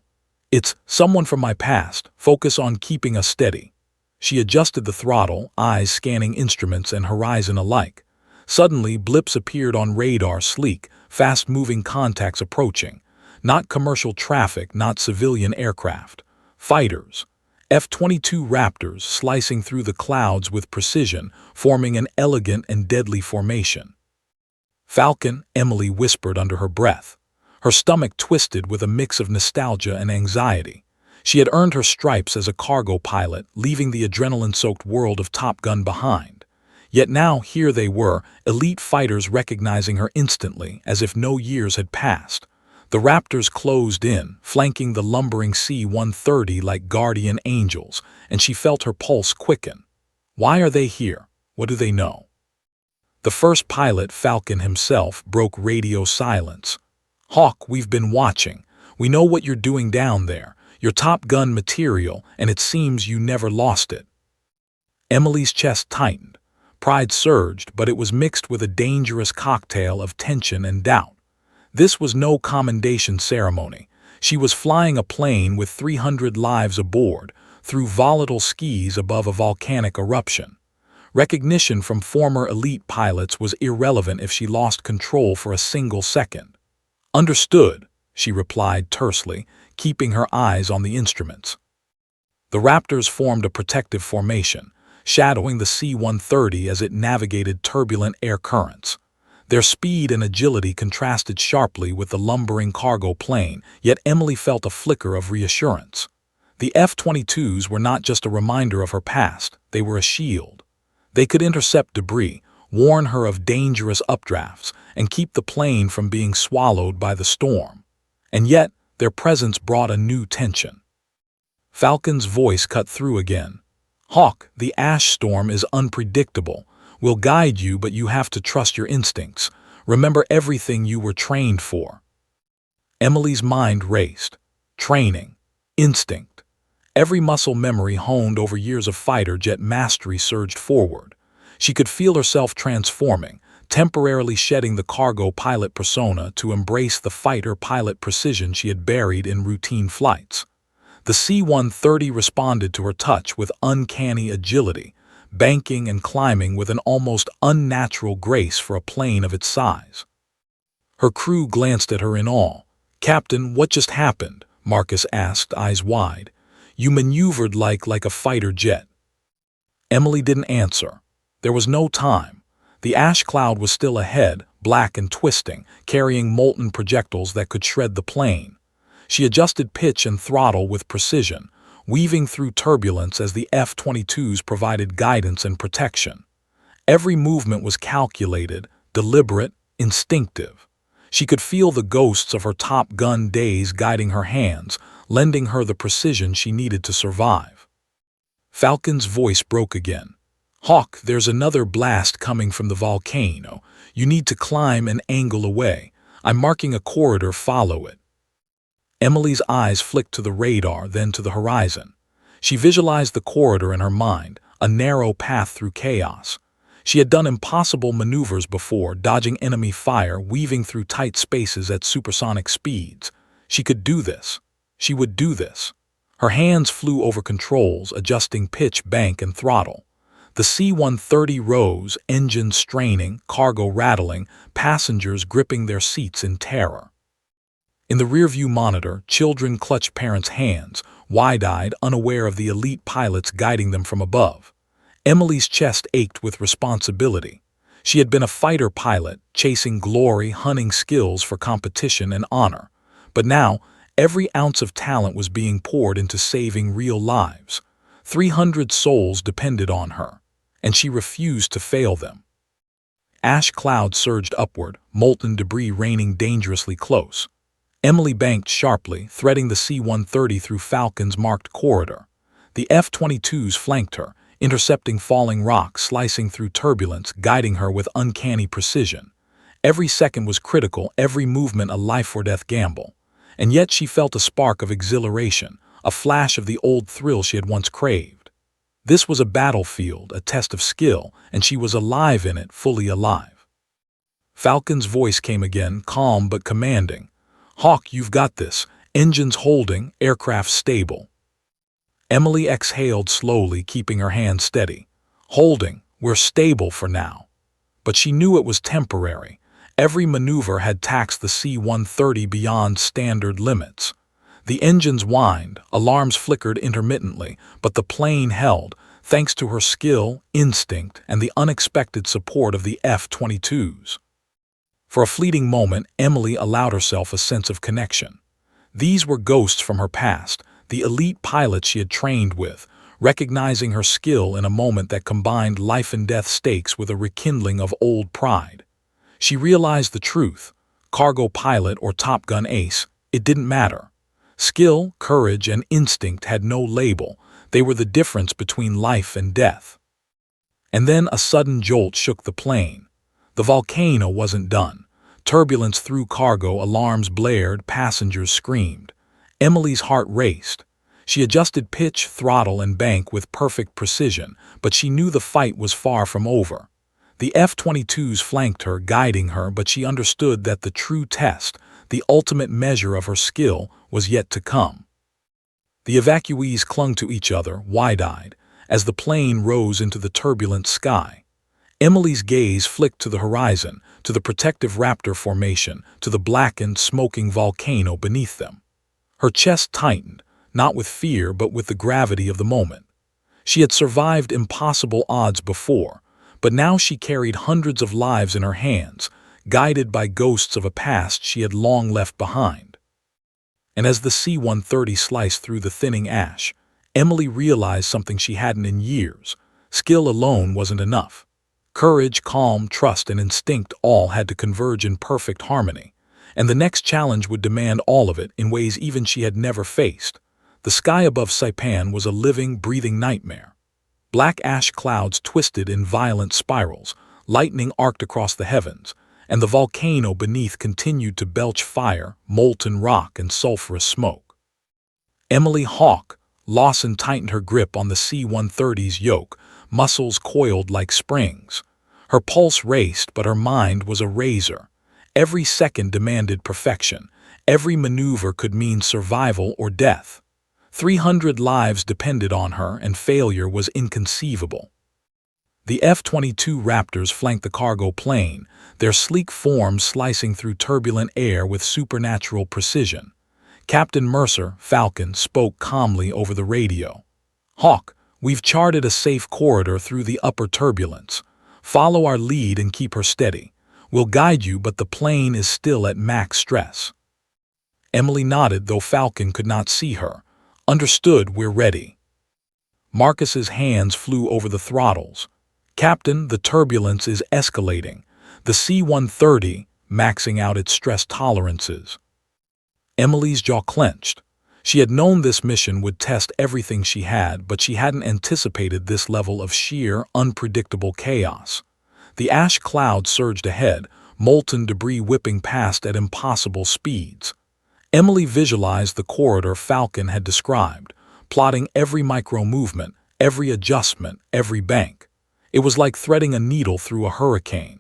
"It's someone from my past. Focus on keeping us steady." She adjusted the throttle, eyes scanning instruments and horizon alike. Suddenly, blips appeared on radar, sleek, fast-moving contacts approaching. Not commercial traffic, not civilian aircraft. Fighters. F-22 Raptors slicing through the clouds with precision, forming an elegant and deadly formation. "Falcon," Emily whispered under her breath. Her stomach twisted with a mix of nostalgia and anxiety. She had earned her stripes as a cargo pilot, leaving the adrenaline-soaked world of Top Gun behind. Yet now here they were, elite fighters recognizing her instantly, as if no years had passed. The Raptors closed in, flanking the lumbering C-130 like guardian angels, and she felt her pulse quicken. Why are they here? What do they know? The first pilot, Falcon himself, broke radio silence. "Hawk, we've been watching. We know what you're doing down there. Your Top Gun material, and it seems you never lost it." Emily's chest tightened. Pride surged, but it was mixed with a dangerous cocktail of tension and doubt. This was no commendation ceremony. She was flying a plane with 300 lives aboard, through volatile skis above a volcanic eruption. Recognition from former elite pilots was irrelevant if she lost control for a single second. "Understood," she replied tersely, keeping her eyes on the instruments. The Raptors formed a protective formation, shadowing the C-130 as it navigated turbulent air currents. Their speed and agility contrasted sharply with the lumbering cargo plane, yet Emily felt a flicker of reassurance. The F-22s were not just a reminder of her past, they were a shield. They could intercept debris, warn her of dangerous updrafts, and keep the plane from being swallowed by the storm. And yet, their presence brought a new tension. Falcon's voice cut through again. "Hawk, the ash storm is unpredictable. We'll guide you, but you have to trust your instincts. Remember everything you were trained for." Emily's mind raced. Training. Instinct. Every muscle memory honed over years of fighter jet mastery surged forward. She could feel herself transforming, temporarily shedding the cargo pilot persona to embrace the fighter pilot precision she had buried in routine flights. The C-130 responded to her touch with uncanny agility, banking and climbing with an almost unnatural grace for a plane of its size. Her crew glanced at her in awe. "Captain, what just happened?" Marcus asked, eyes wide. "You maneuvered like a fighter jet." Emily didn't answer. There was no time. The ash cloud was still ahead, black and twisting, carrying molten projectiles that could shred the plane. She adjusted pitch and throttle with precision, weaving through turbulence as the F-22s provided guidance and protection. Every movement was calculated, deliberate, instinctive. She could feel the ghosts of her Top Gun days guiding her hands, lending her the precision she needed to survive. Falcon's voice broke again. "Hawk, there's another blast coming from the volcano. You need to climb and angle away. I'm marking a corridor, follow it." Emily's eyes flicked to the radar, then to the horizon. She visualized the corridor in her mind, a narrow path through chaos. She had done impossible maneuvers before, dodging enemy fire, weaving through tight spaces at supersonic speeds. She could do this. She would do this. Her hands flew over controls, adjusting pitch, bank, and throttle. The C-130 rose, engines straining, cargo rattling, passengers gripping their seats in terror. In the rearview monitor, children clutched parents' hands, wide-eyed, unaware of the elite pilots guiding them from above. Emily's chest ached with responsibility. She had been a fighter pilot, chasing glory, hunting skills for competition and honor. But now, every ounce of talent was being poured into saving real lives. 300 souls depended on her, and she refused to fail them. Ash clouds surged upward, molten debris raining dangerously close. Emily banked sharply, threading the C-130 through Falcon's marked corridor. The F-22s flanked her, intercepting falling rocks, slicing through turbulence, guiding her with uncanny precision. Every second was critical, every movement a life-or-death gamble. And yet she felt a spark of exhilaration, a flash of the old thrill she had once craved. This was a battlefield, a test of skill, and she was alive in it, fully alive. Falcon's voice came again, calm but commanding. "Hawk, you've got this. Engines holding, aircraft stable." Emily exhaled slowly, keeping her hand steady. "Holding, we're stable for now." But she knew it was temporary. Every maneuver had taxed the C-130 beyond standard limits. The engines whined, alarms flickered intermittently, but the plane held, thanks to her skill, instinct, and the unexpected support of the F-22s. For a fleeting moment, Emily allowed herself a sense of connection. These were ghosts from her past, the elite pilots she had trained with, recognizing her skill in a moment that combined life-and-death stakes with a rekindling of old pride. She realized the truth. Cargo pilot or Top Gun ace, it didn't matter. Skill, courage, and instinct had no label. They were the difference between life and death. And then a sudden jolt shook the plane. The volcano wasn't done. Turbulence threw cargo, alarms blared, passengers screamed. Emily's heart raced. She adjusted pitch, throttle, and bank with perfect precision, but she knew the fight was far from over. The F-22s flanked her, guiding her, but she understood that the true test, the ultimate measure of her skill, was yet to come. The evacuees clung to each other, wide-eyed, as the plane rose into the turbulent sky. Emily's gaze flicked to the horizon, to the protective Raptor formation, to the blackened, smoking volcano beneath them. Her chest tightened, not with fear but with the gravity of the moment. She had survived impossible odds before, but now she carried hundreds of lives in her hands, guided by ghosts of a past she had long left behind. And as the C-130 sliced through the thinning ash, Emily realized something she hadn't in years. Skill alone wasn't enough. Courage, calm, trust, and instinct all had to converge in perfect harmony, and the next challenge would demand all of it in ways even she had never faced. The sky above Saipan was a living, breathing nightmare. Black ash clouds twisted in violent spirals, lightning arced across the heavens, and the volcano beneath continued to belch fire, molten rock, and sulfurous smoke. Emily Hawk, Lawson tightened her grip on the C-130's yoke, muscles coiled like springs. Her pulse raced, but her mind was a razor. Every second demanded perfection. Every maneuver could mean survival or death. 300 lives depended on her, and failure was inconceivable. The F-22 Raptors flanked the cargo plane, their sleek forms slicing through turbulent air with supernatural precision. Captain Mercer, Falcon, spoke calmly over the radio. "Hawk, we've charted a safe corridor through the upper turbulence. Follow our lead and keep her steady. We'll guide you, but the plane is still at max stress." Emily nodded, though Falcon could not see her. "Understood, we're ready." Marcus's hands flew over the throttles. "Captain, the turbulence is escalating. The C-130, maxing out its stress tolerances." Emily's jaw clenched. She had known this mission would test everything she had, but she hadn't anticipated this level of sheer, unpredictable chaos. The ash cloud surged ahead, molten debris whipping past at impossible speeds. Emily visualized the corridor Falcon had described, plotting every micro-movement, every adjustment, every bank. It was like threading a needle through a hurricane.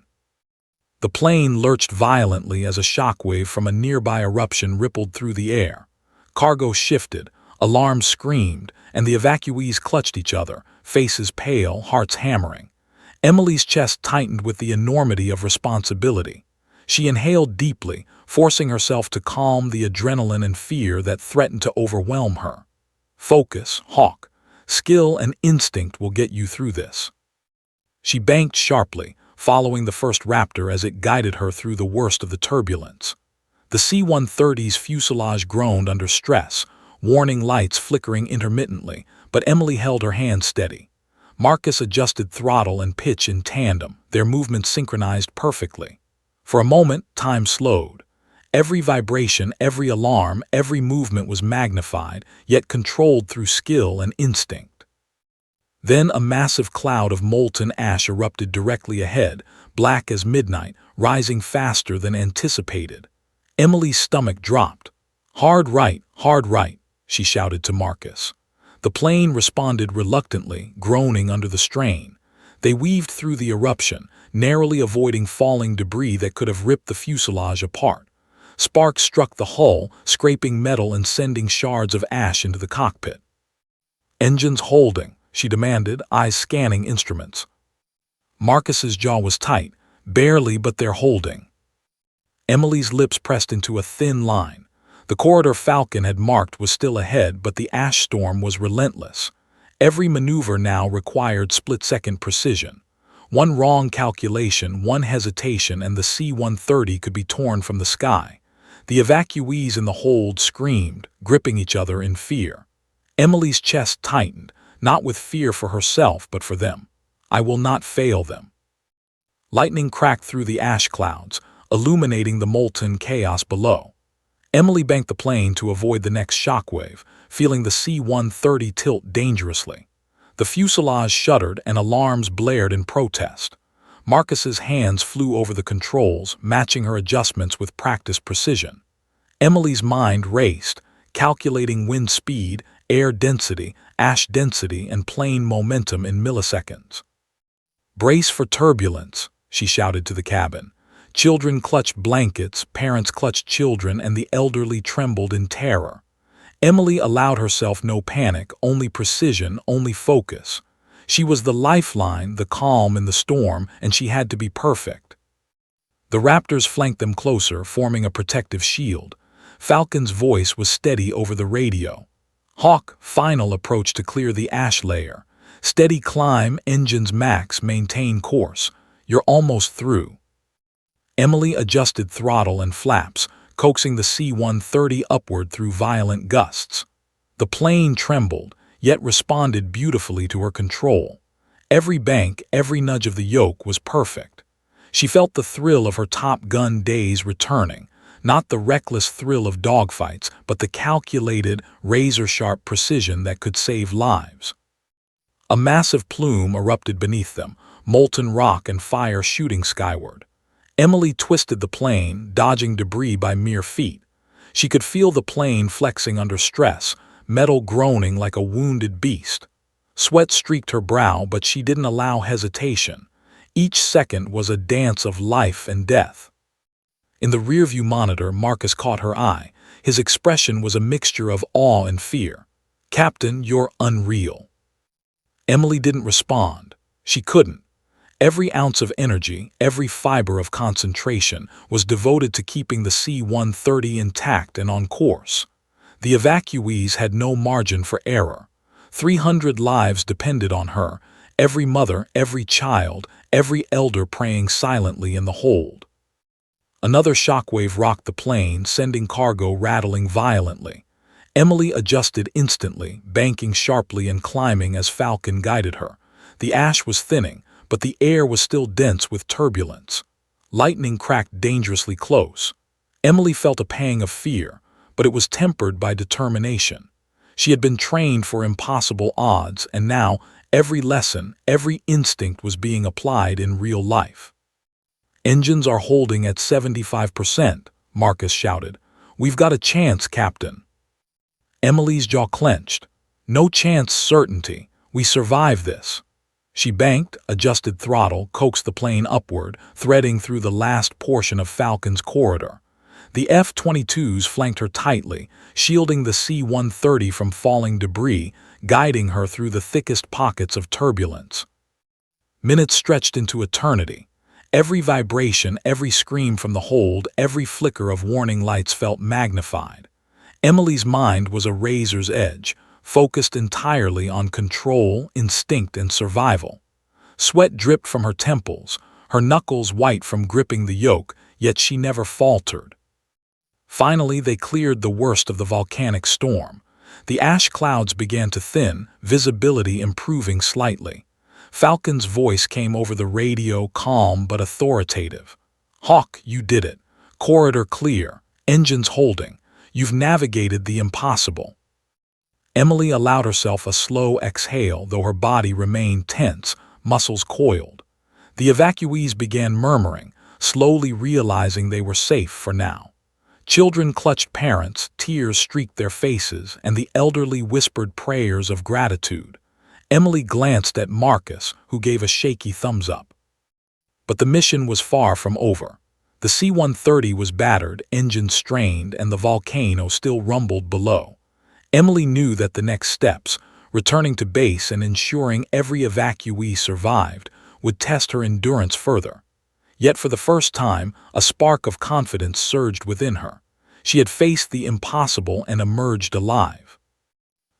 The plane lurched violently as a shockwave from a nearby eruption rippled through the air. Cargo shifted, alarms screamed, and the evacuees clutched each other, faces pale, hearts hammering. Emily's chest tightened with the enormity of responsibility. She inhaled deeply, forcing herself to calm the adrenaline and fear that threatened to overwhelm her. "Focus, Hawk. Skill and instinct will get you through this." She banked sharply, following the first Raptor as it guided her through the worst of the turbulence. The C-130's fuselage groaned under stress, warning lights flickering intermittently, but Emily held her hand steady. Marcus adjusted throttle and pitch in tandem, their movements synchronized perfectly. For a moment, time slowed. Every vibration, every alarm, every movement was magnified, yet controlled through skill and instinct. Then a massive cloud of molten ash erupted directly ahead, black as midnight, rising faster than anticipated. Emily's stomach dropped. Hard right," she shouted to Marcus. The plane responded reluctantly, groaning under the strain. They weaved through the eruption, narrowly avoiding falling debris that could have ripped the fuselage apart. Sparks struck the hull, scraping metal and sending shards of ash into the cockpit. "Engines holding," she demanded, eyes scanning instruments. Marcus's jaw was tight. "Barely, but they're holding." Emily's lips pressed into a thin line. The corridor Falcon had marked was still ahead, but the ash storm was relentless. Every maneuver now required split-second precision. One wrong calculation, one hesitation, and the C-130 could be torn from the sky. The evacuees in the hold screamed, gripping each other in fear. Emily's chest tightened, not with fear for herself but for them. "I will not fail them." Lightning cracked through the ash clouds, illuminating the molten chaos below. Emily banked the plane to avoid the next shockwave, feeling the C-130 tilt dangerously. The fuselage shuddered and alarms blared in protest. Marcus's hands flew over the controls, matching her adjustments with practiced precision. Emily's mind raced, calculating wind speed, air density, ash density, and plane momentum in milliseconds. "Brace for turbulence," she shouted to the cabin. Children clutched blankets, parents clutched children, and the elderly trembled in terror. Emily allowed herself no panic, only precision, only focus. She was the lifeline, the calm in the storm, and she had to be perfect. The Raptors flanked them closer, forming a protective shield. Falcon's voice was steady over the radio. "Hawk, final approach to clear the ash layer. Steady climb, engines max, maintain course. You're almost through." Emily adjusted throttle and flaps, coaxing the C-130 upward through violent gusts. The plane trembled, yet responded beautifully to her control. Every bank, every nudge of the yoke was perfect. She felt the thrill of her Top Gun days returning, not the reckless thrill of dogfights, but the calculated, razor-sharp precision that could save lives. A massive plume erupted beneath them, molten rock and fire shooting skyward. Emily twisted the plane, dodging debris by mere feet. She could feel the plane flexing under stress, metal groaning like a wounded beast. Sweat streaked her brow, but she didn't allow hesitation. Each second was a dance of life and death. In the rearview monitor, Marcus caught her eye. His expression was a mixture of awe and fear. "Captain, you're unreal." Emily didn't respond. She couldn't. Every ounce of energy, every fiber of concentration was devoted to keeping the C-130 intact and on course. The evacuees had no margin for error. 300 lives depended on her, every mother, every child, every elder praying silently in the hold. Another shockwave rocked the plane, sending cargo rattling violently. Emily adjusted instantly, banking sharply and climbing as Falcon guided her. The ash was thinning, but the air was still dense with turbulence. Lightning cracked dangerously close. Emily felt a pang of fear, but it was tempered by determination. She had been trained for impossible odds, and now every lesson, every instinct was being applied in real life. "Engines are holding at 75%, Marcus shouted. "We've got a chance, Captain." Emily's jaw clenched. "No chance, certainty. We survive this." She banked, adjusted throttle, coaxed the plane upward, threading through the last portion of Falcon's corridor. The F-22s flanked her tightly, shielding the C-130 from falling debris, guiding her through the thickest pockets of turbulence. Minutes stretched into eternity. Every vibration, every scream from the hold, every flicker of warning lights felt magnified. Emily's mind was a razor's edge, focused entirely on control, instinct, and survival. Sweat dripped from her temples, her knuckles white from gripping the yoke, yet she never faltered. Finally, they cleared the worst of the volcanic storm. The ash clouds began to thin, visibility improving slightly. Falcon's voice came over the radio, calm but authoritative. "Hawk, you did it. Corridor clear. Engines holding. You've navigated the impossible." Emily allowed herself a slow exhale, though her body remained tense, muscles coiled. The evacuees began murmuring, slowly realizing they were safe for now. Children clutched parents, tears streaked their faces, and the elderly whispered prayers of gratitude. Emily glanced at Marcus, who gave a shaky thumbs up. But the mission was far from over. The C-130 was battered, engines strained, and the volcano still rumbled below. Emily knew that the next steps, returning to base and ensuring every evacuee survived, would test her endurance further. Yet for the first time, a spark of confidence surged within her. She had faced the impossible and emerged alive.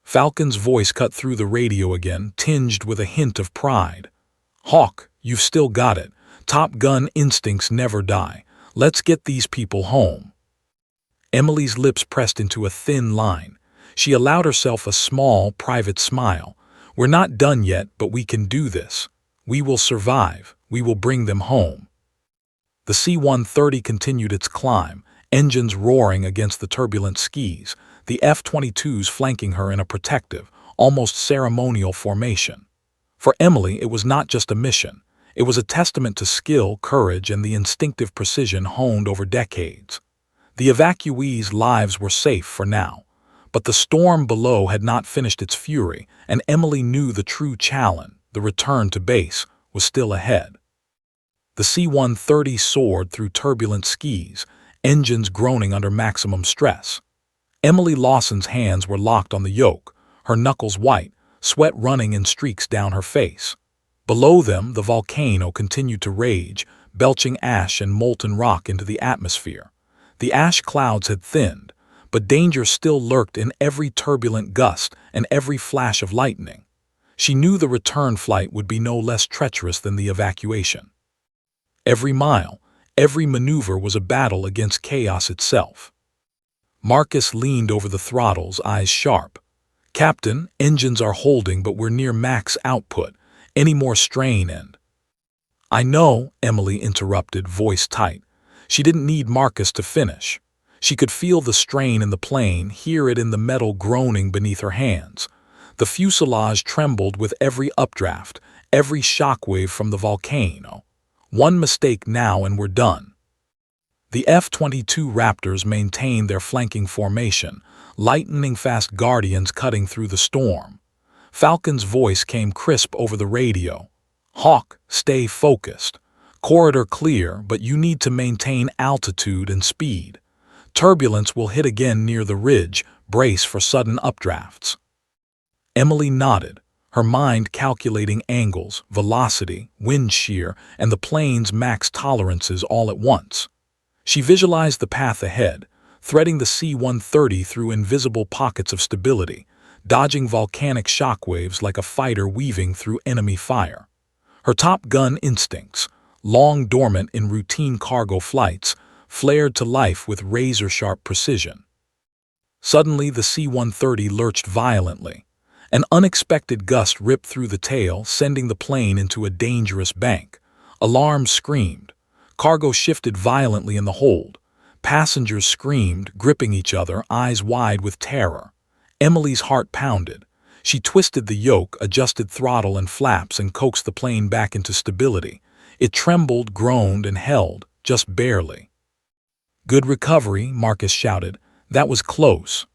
Falcon's voice cut through the radio again, tinged with a hint of pride. "Hawk, you've still got it. Top Gun instincts never die. Let's get these people home." Emily's lips pressed into a thin line. She allowed herself a small, private smile. "We're not done yet, but we can do this. We will survive. We will bring them home." The C-130 continued its climb, engines roaring against the turbulent skis, the F-22s flanking her in a protective, almost ceremonial formation. For Emily, it was not just a mission. It was a testament to skill, courage, and the instinctive precision honed over decades. The evacuees' lives were safe for now, but the storm below had not finished its fury, and Emily knew the true challenge, the return to base, was still ahead. The C-130 soared through turbulent skis, engines groaning under maximum stress. Emily Lawson's hands were locked on the yoke, her knuckles white, sweat running in streaks down her face. Below them, the volcano continued to rage, belching ash and molten rock into the atmosphere. The ash clouds had thinned, but danger still lurked in every turbulent gust and every flash of lightning. She knew the return flight would be no less treacherous than the evacuation. Every mile, every maneuver was a battle against chaos itself. Marcus leaned over the throttles, eyes sharp. "Captain, engines are holding, but we're near max output. Any more strain and—" "I know," Emily interrupted, voice tight. She didn't need Marcus to finish. She could feel the strain in the plane, hear it in the metal groaning beneath her hands. The fuselage trembled with every updraft, every shockwave from the volcano. One mistake now and we're done. The F-22 Raptors maintained their flanking formation, lightning-fast Guardians cutting through the storm. Falcon's voice came crisp over the radio. "Hawk, stay focused. Corridor clear, but you need to maintain altitude and speed. Turbulence will hit again near the ridge. Brace for sudden updrafts." Emily nodded, her mind calculating angles, velocity, wind shear, and the plane's max tolerances all at once. She visualized the path ahead, threading the C-130 through invisible pockets of stability, dodging volcanic shockwaves like a fighter weaving through enemy fire. Her Top Gun instincts, long dormant in routine cargo flights, flared to life with razor-sharp precision. Suddenly, the C-130 lurched violently. An unexpected gust ripped through the tail, sending the plane into a dangerous bank. Alarms screamed. Cargo shifted violently in the hold. Passengers screamed, gripping each other, eyes wide with terror. Emily's heart pounded. She twisted the yoke, adjusted throttle and flaps, and coaxed the plane back into stability. It trembled, groaned, and held, just barely. "Good recovery," Marcus shouted. "That was close."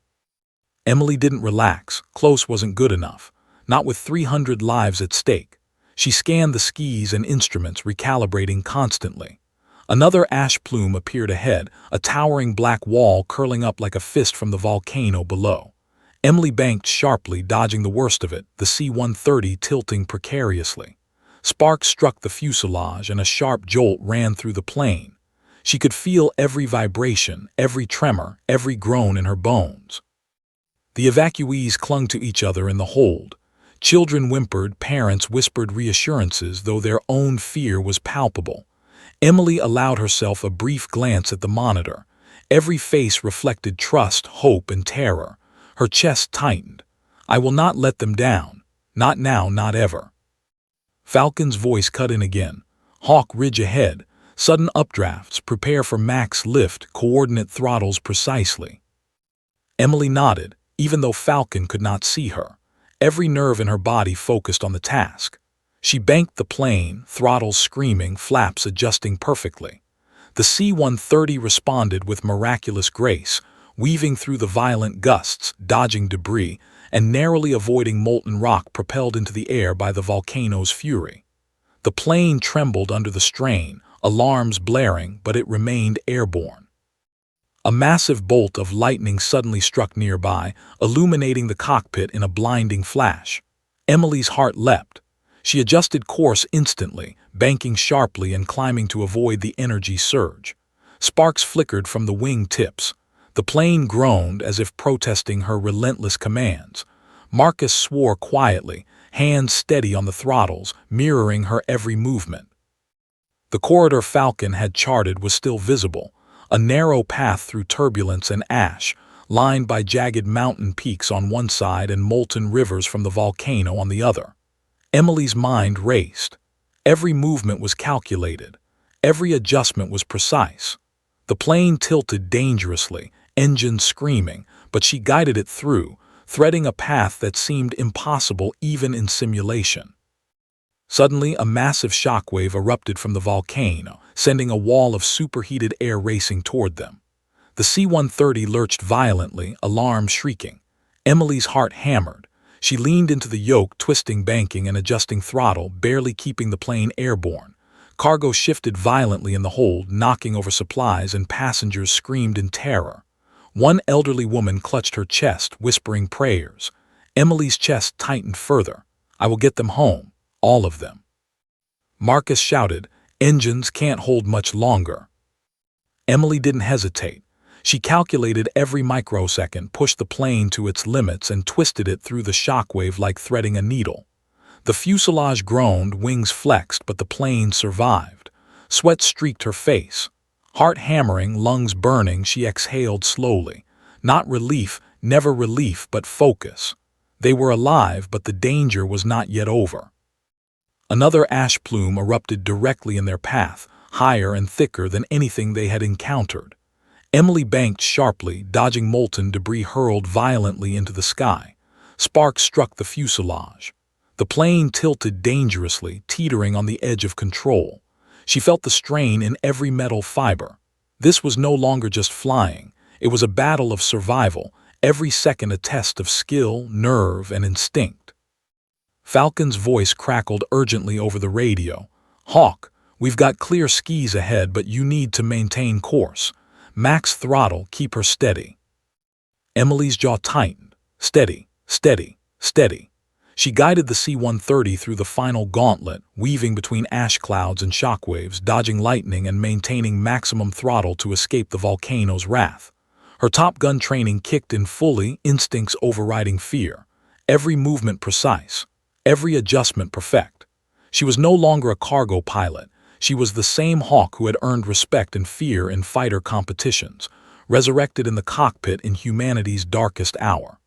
Emily didn't relax. Close wasn't good enough. Not with 300 lives at stake. She scanned the skis and instruments, recalibrating constantly. Another ash plume appeared ahead, a towering black wall curling up like a fist from the volcano below. Emily banked sharply, dodging the worst of it, the C-130 tilting precariously. Sparks struck the fuselage, and a sharp jolt ran through the plane. She could feel every vibration, every tremor, every groan in her bones. The evacuees clung to each other in the hold. Children whimpered, parents whispered reassurances, though their own fear was palpable. Emily allowed herself a brief glance at the monitor. Every face reflected trust, hope, and terror. Her chest tightened. "I will not let them down. Not now, not ever." Falcon's voice cut in again. "Hawk, ridge ahead. Sudden updrafts. Prepare for max lift. Coordinate throttles precisely." Emily nodded, even though Falcon could not see her. Every nerve in her body focused on the task. She banked the plane, throttles screaming, flaps adjusting perfectly. The C-130 responded with miraculous grace, weaving through the violent gusts, dodging debris, and narrowly avoiding molten rock propelled into the air by the volcano's fury. The plane trembled under the strain, alarms blaring, but it remained airborne. A massive bolt of lightning suddenly struck nearby, illuminating the cockpit in a blinding flash. Emily's heart leapt. She adjusted course instantly, banking sharply and climbing to avoid the energy surge. Sparks flickered from the wing tips. The plane groaned as if protesting her relentless commands. Marcus swore quietly, hands steady on the throttles, mirroring her every movement. The corridor Falcon had charted was still visible, a narrow path through turbulence and ash, lined by jagged mountain peaks on one side and molten rivers from the volcano on the other. Emily's mind raced. Every movement was calculated. Every adjustment was precise. The plane tilted dangerously, engines screaming, but she guided it through, threading a path that seemed impossible even in simulation. Suddenly, a massive shockwave erupted from the volcano, sending a wall of superheated air racing toward them. The C-130 lurched violently, alarm shrieking. Emily's heart hammered. She leaned into the yoke, twisting banking and adjusting throttle, barely keeping the plane airborne. Cargo shifted violently in the hold, knocking over supplies, and passengers screamed in terror. One elderly woman clutched her chest, whispering prayers. Emily's chest tightened further. "I will get them home. All of them." Marcus shouted, "Engines can't hold much longer." Emily didn't hesitate. She calculated every microsecond, pushed the plane to its limits, and twisted it through the shockwave like threading a needle. The fuselage groaned, wings flexed, but the plane survived. Sweat streaked her face. Heart hammering, lungs burning, she exhaled slowly. Not relief, never relief, but focus. They were alive, but the danger was not yet over. Another ash plume erupted directly in their path, higher and thicker than anything they had encountered. Emily banked sharply, dodging molten debris hurled violently into the sky. Sparks struck the fuselage. The plane tilted dangerously, teetering on the edge of control. She felt the strain in every metal fiber. This was no longer just flying. It was a battle of survival, every second a test of skill, nerve, and instinct. Falcon's voice crackled urgently over the radio. "Hawk, we've got clear skies ahead, but you need to maintain course. Max throttle, keep her steady." Emily's jaw tightened. Steady, steady, steady. She guided the C-130 through the final gauntlet, weaving between ash clouds and shockwaves, dodging lightning and maintaining maximum throttle to escape the volcano's wrath. Her Top Gun training kicked in fully, instincts overriding fear. Every movement precise, every adjustment perfect. She was no longer a cargo pilot. She was the same Hawk who had earned respect and fear in fighter competitions, resurrected in the cockpit in humanity's darkest hour.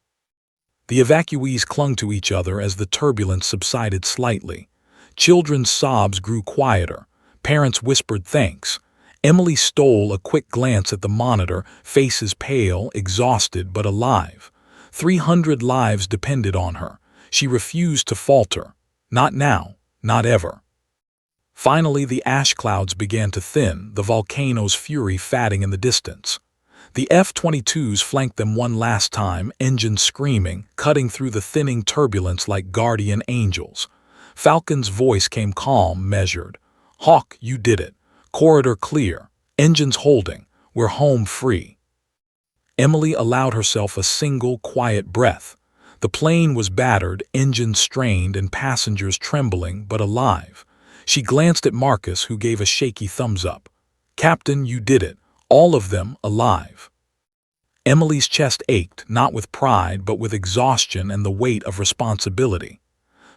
The evacuees clung to each other as the turbulence subsided slightly. Children's sobs grew quieter. Parents whispered thanks. Emily stole a quick glance at the monitor, faces pale, exhausted, but alive. 300 lives depended on her. She refused to falter. Not now, not ever. Finally, the ash clouds began to thin, the volcano's fury fatting in the distance. The F-22s flanked them one last time, engines screaming, cutting through the thinning turbulence like guardian angels. Falcon's voice came calm, measured. "Hawk, you did it. Corridor clear. Engines holding. We're home free." Emily allowed herself a single, quiet breath. The plane was battered, engines strained, and passengers trembling, but alive. She glanced at Marcus, who gave a shaky thumbs up. "Captain, you did it. All of them alive." Emily's chest ached, not with pride, but with exhaustion and the weight of responsibility.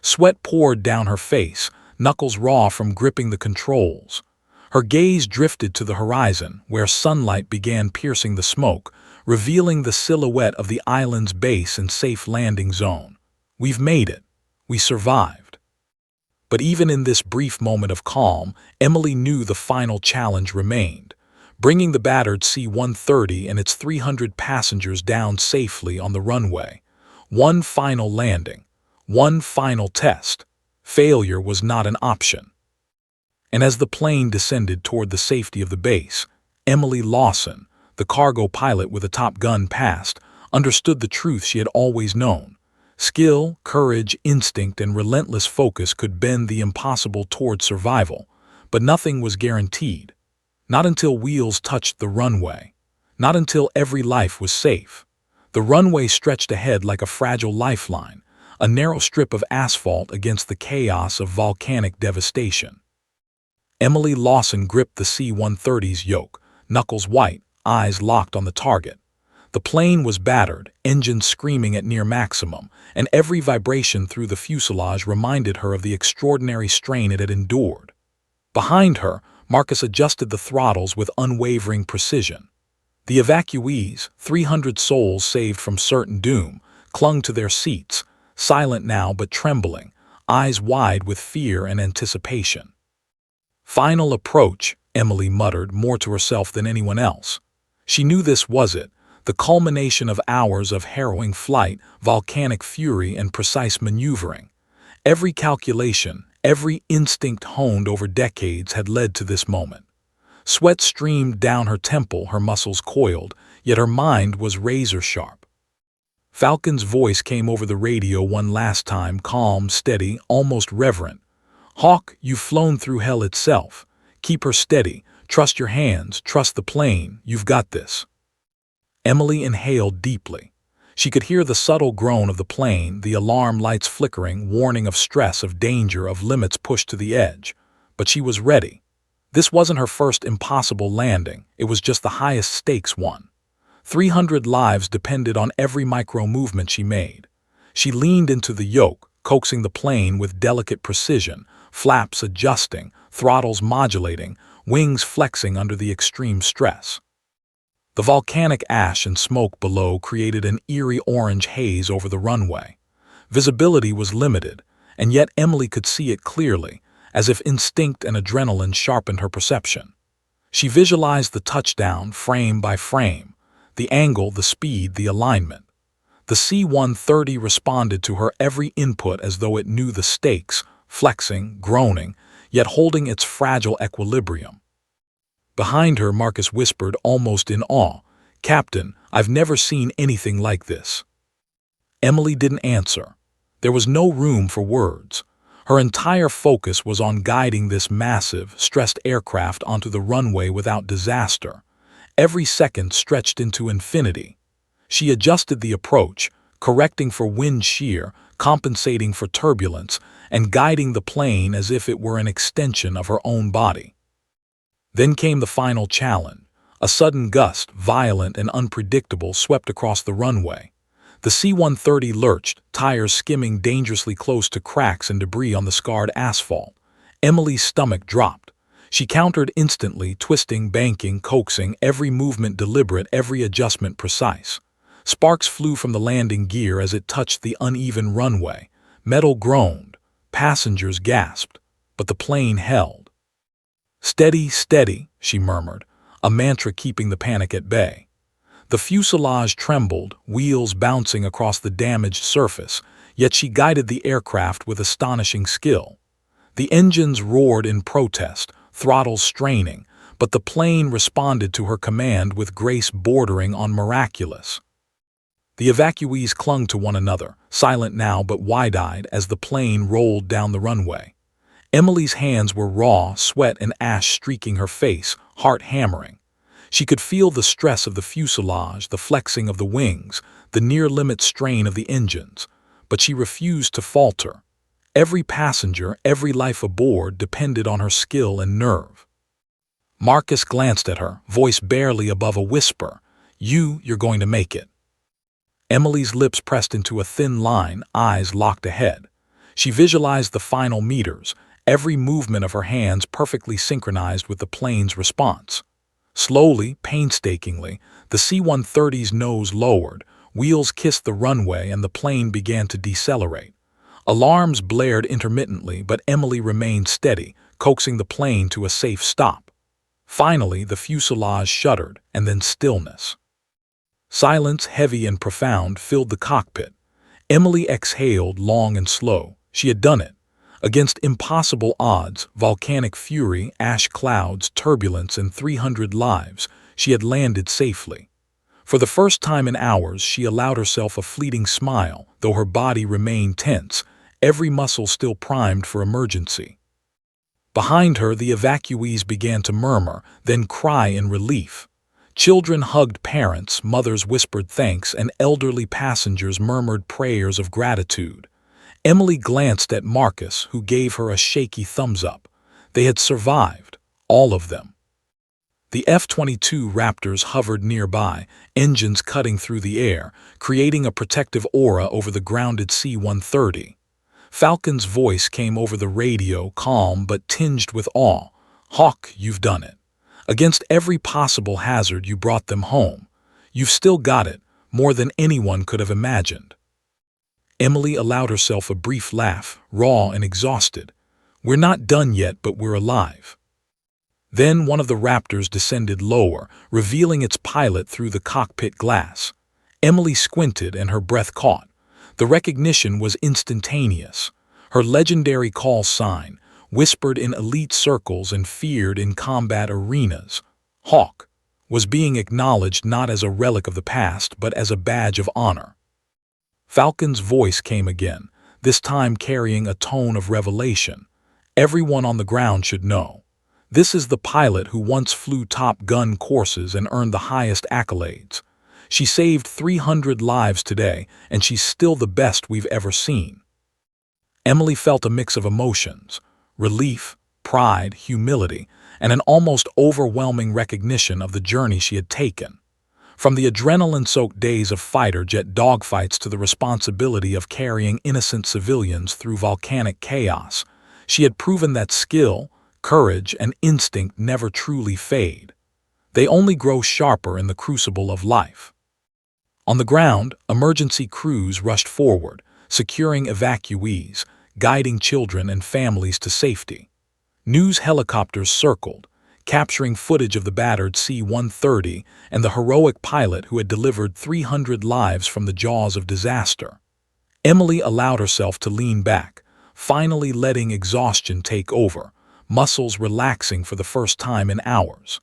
Sweat poured down her face, knuckles raw from gripping the controls. Her gaze drifted to the horizon, where sunlight began piercing the smoke, revealing the silhouette of the island's base and safe landing zone. "We've made it. We survived." But even in this brief moment of calm, Emily knew the final challenge remained. Bringing the battered C-130 and its 300 passengers down safely on the runway. One final landing. One final test. Failure was not an option. And as the plane descended toward the safety of the base, Emily Lawson, the cargo pilot with a Top Gun past, understood the truth she had always known. Skill, courage, instinct, and relentless focus could bend the impossible toward survival, but nothing was guaranteed. Not until wheels touched the runway. Not until every life was safe. The runway stretched ahead like a fragile lifeline, a narrow strip of asphalt against the chaos of volcanic devastation. Emily Lawson gripped the C-130's yoke, knuckles white, eyes locked on the target. The plane was battered, engines screaming at near maximum, and every vibration through the fuselage reminded her of the extraordinary strain it had endured. Behind her, Marcus adjusted the throttles with unwavering precision. The evacuees, 300 souls saved from certain doom, clung to their seats, silent now but trembling, eyes wide with fear and anticipation. "Final approach," Emily muttered, more to herself than anyone else. She knew this was it, the culmination of hours of harrowing flight, volcanic fury, and precise maneuvering. Every calculation, every instinct honed over decades had led to this moment. Sweat streamed down her temple, her muscles coiled, yet her mind was razor-sharp. Falcon's voice came over the radio one last time, calm, steady, almost reverent. "Hawk, you've flown through hell itself. Keep her steady. Trust your hands. Trust the plane. You've got this." Emily inhaled deeply. She could hear the subtle groan of the plane, the alarm lights flickering, warning of stress, of danger, of limits pushed to the edge. But she was ready. This wasn't her first impossible landing, it was just the highest stakes one. 300 lives depended on every micro-movement she made. She leaned into the yoke, coaxing the plane with delicate precision, flaps adjusting, throttles modulating, wings flexing under the extreme stress. The volcanic ash and smoke below created an eerie orange haze over the runway. Visibility was limited, and yet Emily could see it clearly, as if instinct and adrenaline sharpened her perception. She visualized the touchdown frame by frame, the angle, the speed, the alignment. The C-130 responded to her every input as though it knew the stakes, flexing, groaning, yet holding its fragile equilibrium. Behind her, Marcus whispered, almost in awe, "Captain, I've never seen anything like this." Emily didn't answer. There was no room for words. Her entire focus was on guiding this massive, stressed aircraft onto the runway without disaster. Every second stretched into infinity. She adjusted the approach, correcting for wind shear, compensating for turbulence, and guiding the plane as if it were an extension of her own body. Then came the final challenge. A sudden gust, violent and unpredictable, swept across the runway. The C-130 lurched, tires skimming dangerously close to cracks and debris on the scarred asphalt. Emily's stomach dropped. She countered instantly, twisting, banking, coaxing, every movement deliberate, every adjustment precise. Sparks flew from the landing gear as it touched the uneven runway. Metal groaned. Passengers gasped. But the plane held. "Steady, steady," she murmured, a mantra keeping the panic at bay. The fuselage trembled, wheels bouncing across the damaged surface, yet she guided the aircraft with astonishing skill. The engines roared in protest, throttles straining, but the plane responded to her command with grace bordering on miraculous. The evacuees clung to one another, silent now but wide-eyed as the plane rolled down the runway. Emily's hands were raw, sweat and ash streaking her face, heart hammering. She could feel the stress of the fuselage, the flexing of the wings, the near-limit strain of the engines, but she refused to falter. Every passenger, every life aboard depended on her skill and nerve. Marcus glanced at her, voice barely above a whisper. You're going to make it." Emily's lips pressed into a thin line, eyes locked ahead. She visualized the final meters, every movement of her hands perfectly synchronized with the plane's response. Slowly, painstakingly, the C-130's nose lowered, wheels kissed the runway, and the plane began to decelerate. Alarms blared intermittently, but Emily remained steady, coaxing the plane to a safe stop. Finally, the fuselage shuddered, and then stillness. Silence, heavy and profound, filled the cockpit. Emily exhaled long and slow. She had done it. Against impossible odds, volcanic fury, ash clouds, turbulence, and 300 lives, she had landed safely. For the first time in hours, she allowed herself a fleeting smile, though her body remained tense, every muscle still primed for emergency. Behind her, the evacuees began to murmur, then cry in relief. Children hugged parents, mothers whispered thanks, and elderly passengers murmured prayers of gratitude. Emily glanced at Marcus, who gave her a shaky thumbs up. They had survived, all of them. The F-22 Raptors hovered nearby, engines cutting through the air, creating a protective aura over the grounded C-130. Falcon's voice came over the radio, calm but tinged with awe. "Hawk, you've done it. Against every possible hazard, you brought them home. You've still got it, more than anyone could have imagined." Emily allowed herself a brief laugh, raw and exhausted. "We're not done yet, but we're alive." Then one of the Raptors descended lower, revealing its pilot through the cockpit glass. Emily squinted and her breath caught. The recognition was instantaneous. Her legendary call sign, whispered in elite circles and feared in combat arenas, Hawk, was being acknowledged not as a relic of the past, but as a badge of honor. Falcon's voice came again, this time carrying a tone of revelation. "Everyone on the ground should know. This is the pilot who once flew Top Gun courses and earned the highest accolades. She saved 300 lives today, and she's still the best we've ever seen." Emily felt a mix of emotions: relief, pride, humility, and an almost overwhelming recognition of the journey she had taken. From the adrenaline-soaked days of fighter jet dogfights to the responsibility of carrying innocent civilians through volcanic chaos, she had proven that skill, courage, and instinct never truly fade. They only grow sharper in the crucible of life. On the ground, emergency crews rushed forward, securing evacuees, guiding children and families to safety. News helicopters circled, capturing footage of the battered C-130 and the heroic pilot who had delivered 300 lives from the jaws of disaster. Emily allowed herself to lean back, finally letting exhaustion take over, muscles relaxing for the first time in hours.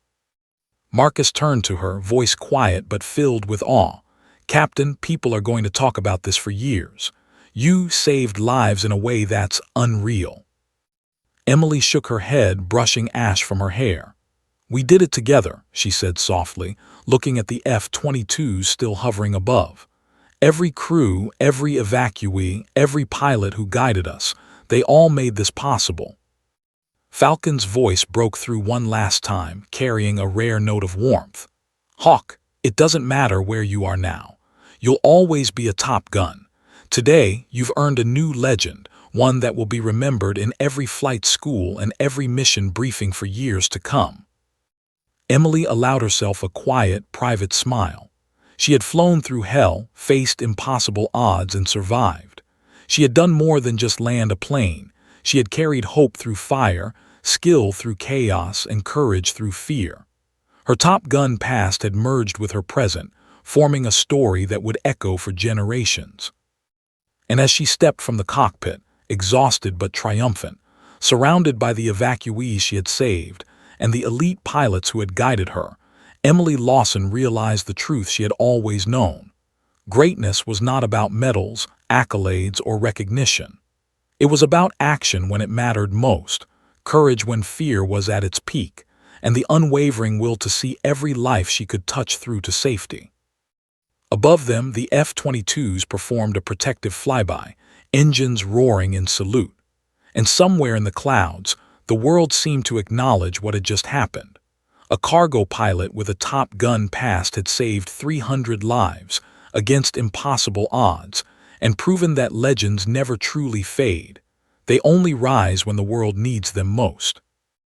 Marcus turned to her, voice quiet but filled with awe. "Captain, people are going to talk about this for years. You saved lives in a way that's unreal." Emily shook her head, brushing ash from her hair. "We did it together," she said softly, looking at the F-22s still hovering above. "Every crew, every evacuee, every pilot who guided us, they all made this possible." Falcon's voice broke through one last time, carrying a rare note of warmth. "Hawk, it doesn't matter where you are now. You'll always be a Top Gun. Today, you've earned a new legend, one that will be remembered in every flight school and every mission briefing for years to come." Emily allowed herself a quiet, private smile. She had flown through hell, faced impossible odds, and survived. She had done more than just land a plane. She had carried hope through fire, skill through chaos, and courage through fear. Her Top Gun past had merged with her present, forming a story that would echo for generations. And as she stepped from the cockpit, exhausted but triumphant, surrounded by the evacuees she had saved and the elite pilots who had guided her, Emily Lawson realized the truth she had always known. Greatness was not about medals, accolades, or recognition. It was about action when it mattered most, courage when fear was at its peak, and the unwavering will to see every life she could touch through to safety. Above them, the F-22s performed a protective flyby, engines roaring in salute. And somewhere in the clouds, the world seemed to acknowledge what had just happened. A cargo pilot with a Top Gun past had saved 300 lives against impossible odds and proven that legends never truly fade. They only rise when the world needs them most.